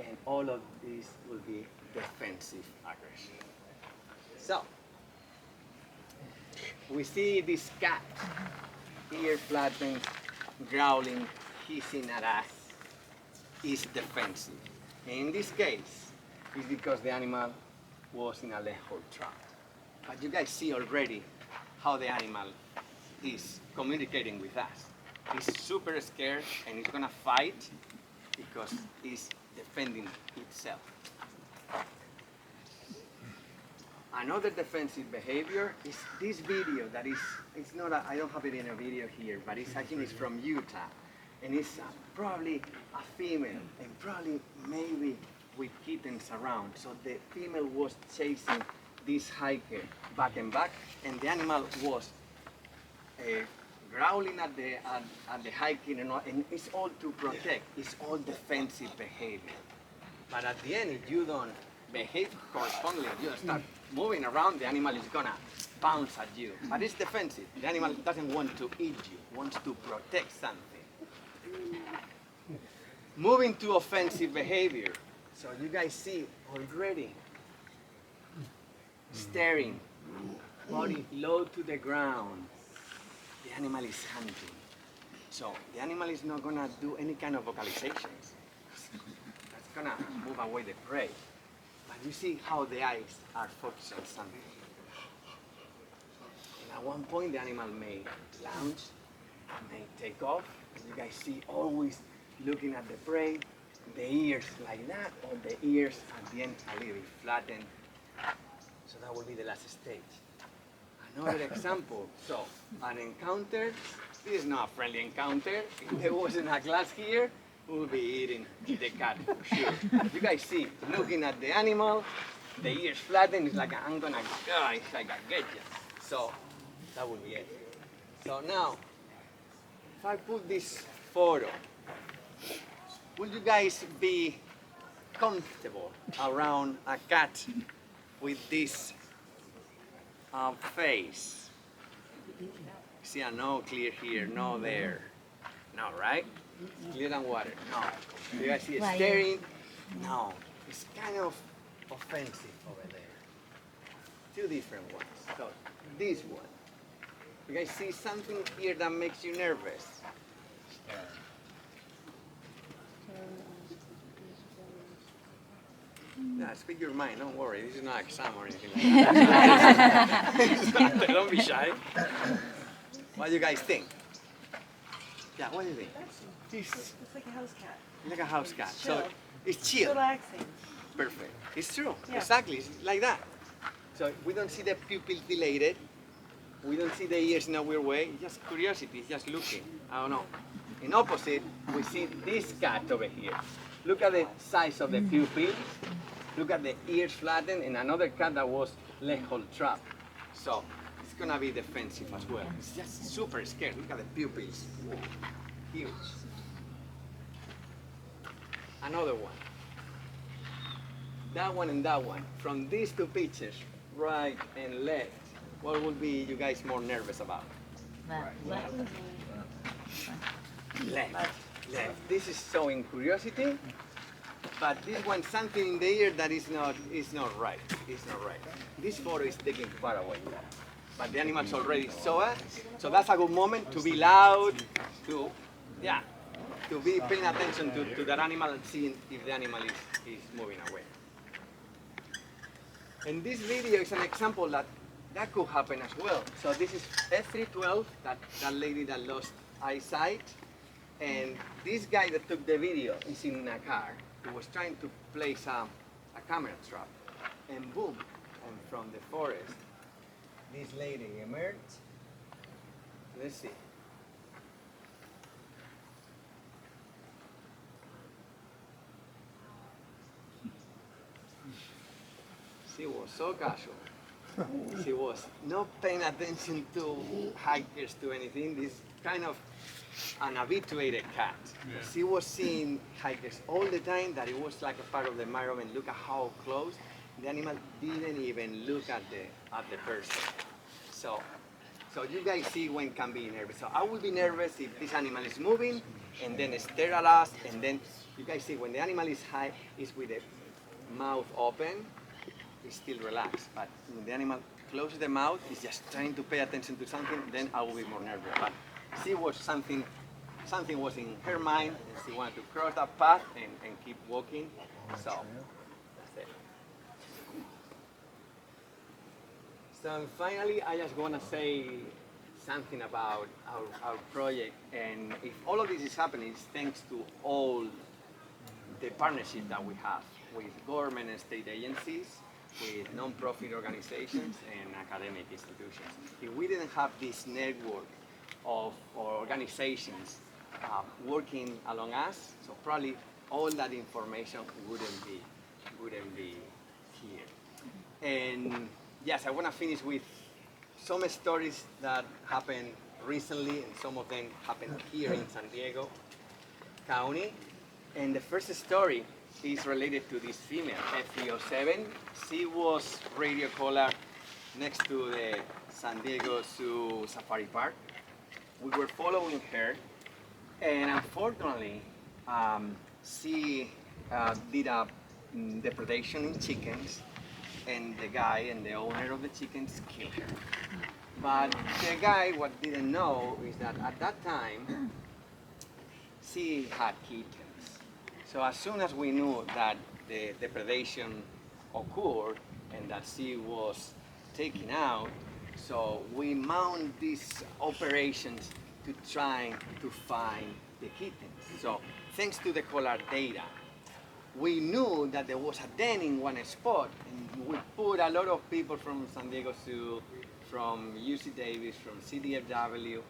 and all of this will be defensive aggression. So, we see this cat, ear flattened, growling, hissing at us, is defensive. And in this case, it's because the animal was in a leg hold trap. But you guys see already how the animal is communicating with us. It's super scared and it's gonna fight because it's defending itself. Another defensive behavior is this video that is, it's not I don't have it in a video here, but I think it's from Utah. And it's probably a female and probably maybe with kittens around. So the female was chasing this hiker back and back, and the animal was growling at the hiking, and it's all to protect. It's all defensive behavior. But at the end, if you don't behave correspondingly, you start moving around, the animal is gonna bounce at you. But it's defensive. The animal doesn't want to eat you, wants to protect something. Moving to offensive behavior. So you guys see already staring, body low to the ground. The animal is hunting. So the animal is not gonna do any kind of vocalizations. That's gonna move away the prey. But you see how the eyes are focused on something. And at one point the animal may lounge, and they take off. And you guys see always looking at the prey, the ears like that, or the ears at the end a little bit flattened. So that will be the last stage. Another example, so an encounter, this is not a friendly encounter. If there wasn't a glass here, we would be eating the cat for sure. You guys see, looking at the animal, the ears flattened, it's like I'm gonna, it's like I get you. So that would be it. So now, if I put this photo, would you guys be comfortable around a cat with this face? See, no clear here, no there. No, right? It's clear than water. No. You guys see it staring? No. It's kind of offensive over there. Two different ones. So, this one. You guys see something here that makes you nervous? Yeah, speak your mind, don't worry. This is not an exam or anything like that. Don't be shy. What do you guys think? Yeah, what do you think? It's like a house cat. Like a house cat. Chill. So it's chill. Relaxing. Perfect. It's true. Yeah. Exactly. It's like that. So we don't see the pupils dilated. We don't see the ears in a weird way. It's just curiosity. It's just looking. I don't know. In opposite, we see this cat over here. Look at the size of the pupils. Look at the ears flattened, and another cat that was leg hold trap. So it's gonna be defensive as well. It's just super scared. Look at the pupils. Whoa. Huge. Another one. That one and that one. From these two pictures, right and left, what would be you guys more nervous about? Left. Left. This is showing curiosity, but this one something in the ear that is not right. It's not right. This photo is taken far away, but the animals already saw us, so that's a good moment to be loud, to be paying attention to that animal and seeing if the animal is moving away. And this video is an example that could happen as well. So this is F312, that lady that lost eyesight. And this guy that took the video is in a car. He was trying to place a camera trap. And boom, and from the forest, this lady emerged. Let's see. She was so casual. She was not paying attention to hikers, to anything. This kind of an habituated cat. Yeah. She was seeing hikers all the time, that it was like a part of the environment. Look at how close. The animal didn't even look at the person. So you guys see when can be nervous. So I would be nervous if this animal is moving and then stare at us, and then you guys see when the animal is high, is with the mouth open, it's still relaxed. But when the animal closes the mouth, it's just trying to pay attention to something, then I will be more nervous. But she was something was in her mind, and she wanted to cross that path and keep walking. So that's it. So finally, I just want to say something about our project. And if all of this is happening, it's thanks to all the partnership that we have with government and state agencies, with non-profit organizations and academic institutions. If we didn't have this network of organizations working along us, so probably all that information wouldn't be here. And yes, I want to finish with some stories that happened recently, and some of them happened here in San Diego County. And the first story is related to this female, F307. She was radio caller next to the San Diego Zoo Safari Park. We were following her, and unfortunately, she did a depredation in chickens, and the guy and the owner of the chickens killed her. But the guy, what didn't know is that at that time, she had kittens. So as soon as we knew that the depredation occurred and that she was taken out, so we mount these operations to trying to find the kittens. So thanks to the collar data, we knew that there was a den in one spot, and we put a lot of people from San Diego Zoo, from UC Davis, from CDFW,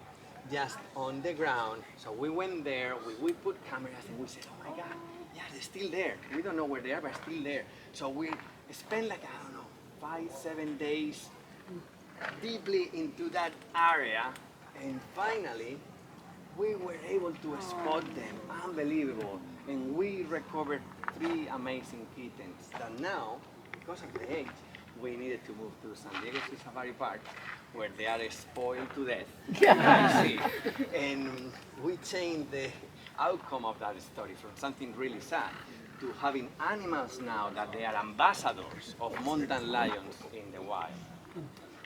just on the ground. So we went there, we put cameras, and we said, oh my God, yeah, they're still there. We don't know where they are, but still there. So we spent like, I don't know, 5-7 days deeply into that area, and finally, we were able to spot them. Unbelievable. And we recovered 3 amazing kittens that now, because of the age, we needed to move to San Diego Zoo Safari Park, where they are spoiled to death. You see. And we changed the outcome of that story from something really sad to having animals now that they are ambassadors of mountain lions in the wild.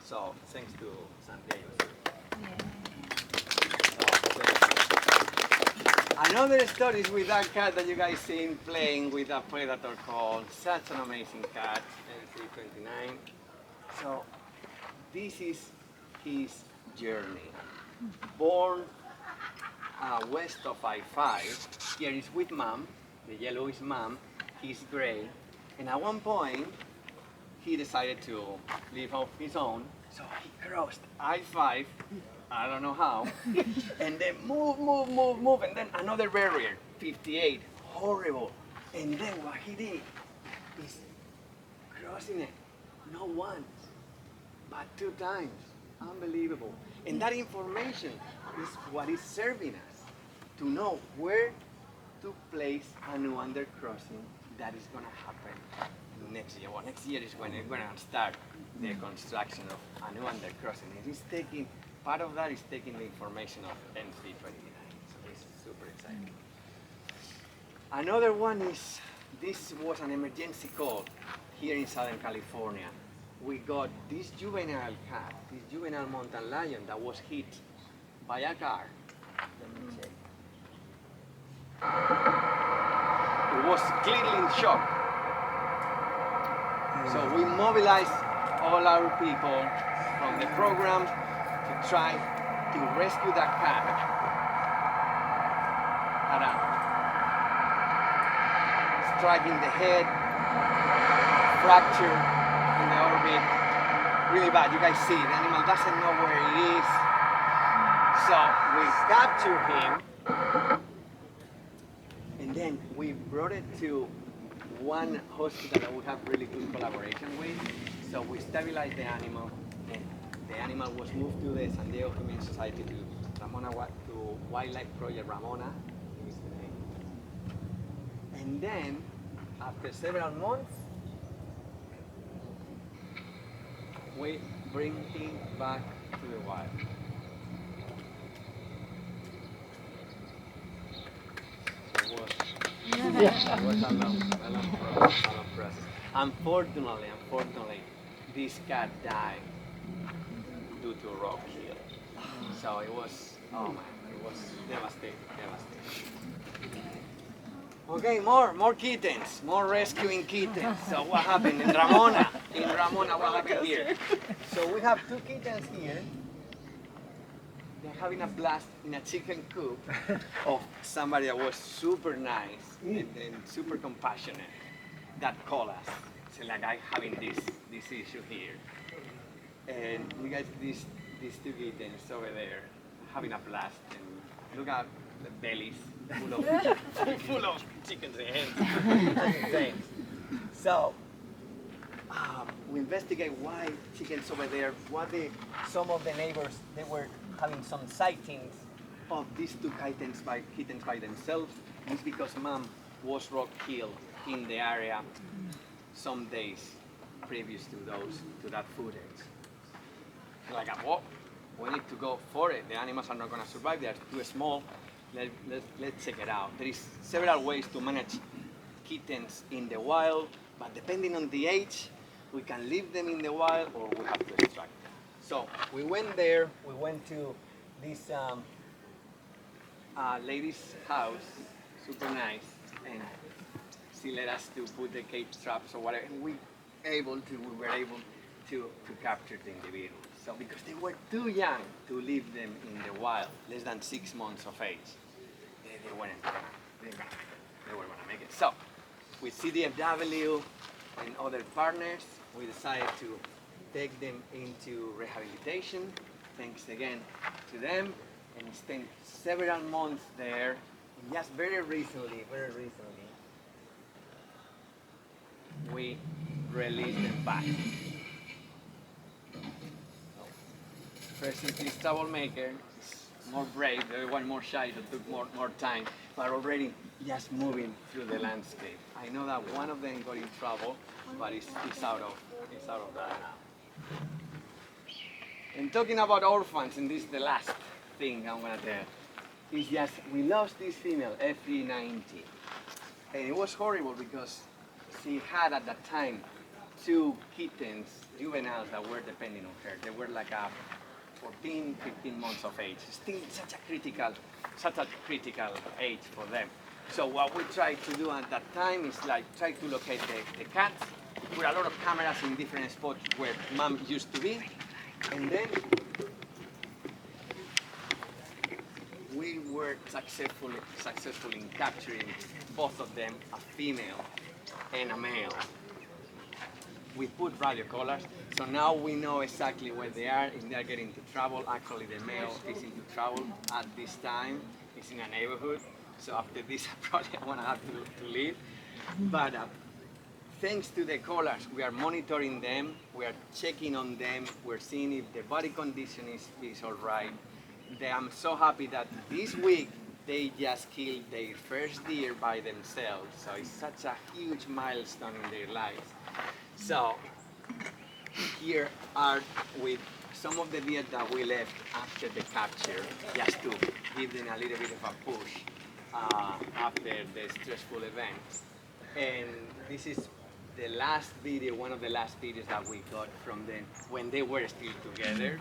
So thanks to San Diego Zoo. Another story is with that cat that you guys seen playing with a predator call. Such an amazing cat, NC29. So this is his journey. Born west of I-5. Here is with mom. The yellow is mom. He's gray. And at one point, he decided to live on his own. So he crossed I-5. I don't know how, and then move, and then another barrier, 58, horrible. And then what he did is crossing it, not once, but 2 times. Unbelievable. And that information is what is serving us to know where to place a new undercrossing that is going to happen next year. Well, next year is when we're going to start the construction of a new undercrossing. It is taking, part of that is taking the information of NC29. So this is super exciting. Another one is, this was an emergency call here in Southern California. We got this juvenile cat, this juvenile mountain lion that was hit by a car. Let me check. It was clearly in shock. So we mobilized all our people from the program to try to rescue that cat. Striking the head, fracture in the orbit, really bad. You guys see, the animal doesn't know where he is. So we captured him, and then we brought it to one hospital that we have really good collaboration with. So we stabilized the animal, and the animal was moved to the San Diego Humane Society, to Wildlife Project Ramona, is the name. And then, after several months, we bring him back to the wild. It was a long process. Unfortunately, this cat died due to rock kill. So it was, oh man, it was devastating. Okay, more kittens, more rescuing kittens. So what happened in Ramona? What happened here? So we have 2 kittens here. They're having a blast in a chicken coop of somebody that was super nice and super compassionate that called us. So like, I'm having this issue here. And you guys, these 2 kittens over there having a blast, and look at the bellies full of chickens and hens. So we investigate why chickens over there, some of the neighbors, they were having some sightings of these 2 kittens by themselves. It's because mom was rock killed in the area some days previous to that footage. Like, whoa, we need to go for it. The animals are not going to survive. They are too small. Let's check it out. There is several ways to manage kittens in the wild, but depending on the age, we can leave them in the wild or we have to extract them. So we went there. We went to this lady's house, super nice, and she let us to put the cage traps or whatever. And we were able to capture the individuals. So because they were too young to leave them in the wild, less than 6 months of age, they weren't gonna, they were gonna make it. So with CDFW and other partners, we decided to take them into rehabilitation. Thanks again to them, and spent several months there. And just very recently, we released them back. First is troublemaker, more brave, the other one more shy, that took more time, but already just moving through the landscape. I know that one of them got in trouble, but it's out of that now. And talking about orphans, and this is the last thing I'm gonna tell, is just we lost this female, F390, and it was horrible because she had at that time 2 kittens, juveniles, that were depending on her. They were like 14, 15 months of age. Still such a critical age for them. So what we tried to do at that time is like try to locate the cats, put a lot of cameras in different spots where mom used to be, and then we were successful in capturing both of them, a female and a male. We put radio collars, so now we know exactly where they are. If they are getting into trouble, actually the male is into trouble at this time. He's in a neighborhood, so after this I probably want to have to leave. But thanks to the collars, we are monitoring them, we are checking on them, we're seeing if the body condition is all right. I'm so happy that this week they just killed their first deer by themselves, so it's such a huge milestone in their lives. So here are with some of the deer that we left after the capture, just to give them a little bit of a push after the stressful event. And this is the last video, one of the last videos that we got from them when they were still together.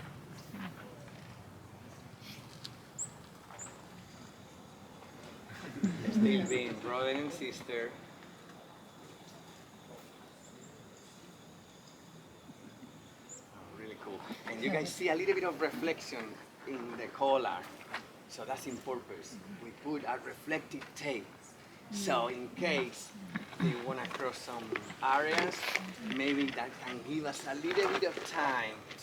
Still being brother and sister. Really cool. And you guys see a little bit of reflection in the collar. So that's in purpose. We put a reflective tape. So in case they want to cross some areas, maybe that can give us a little bit of time to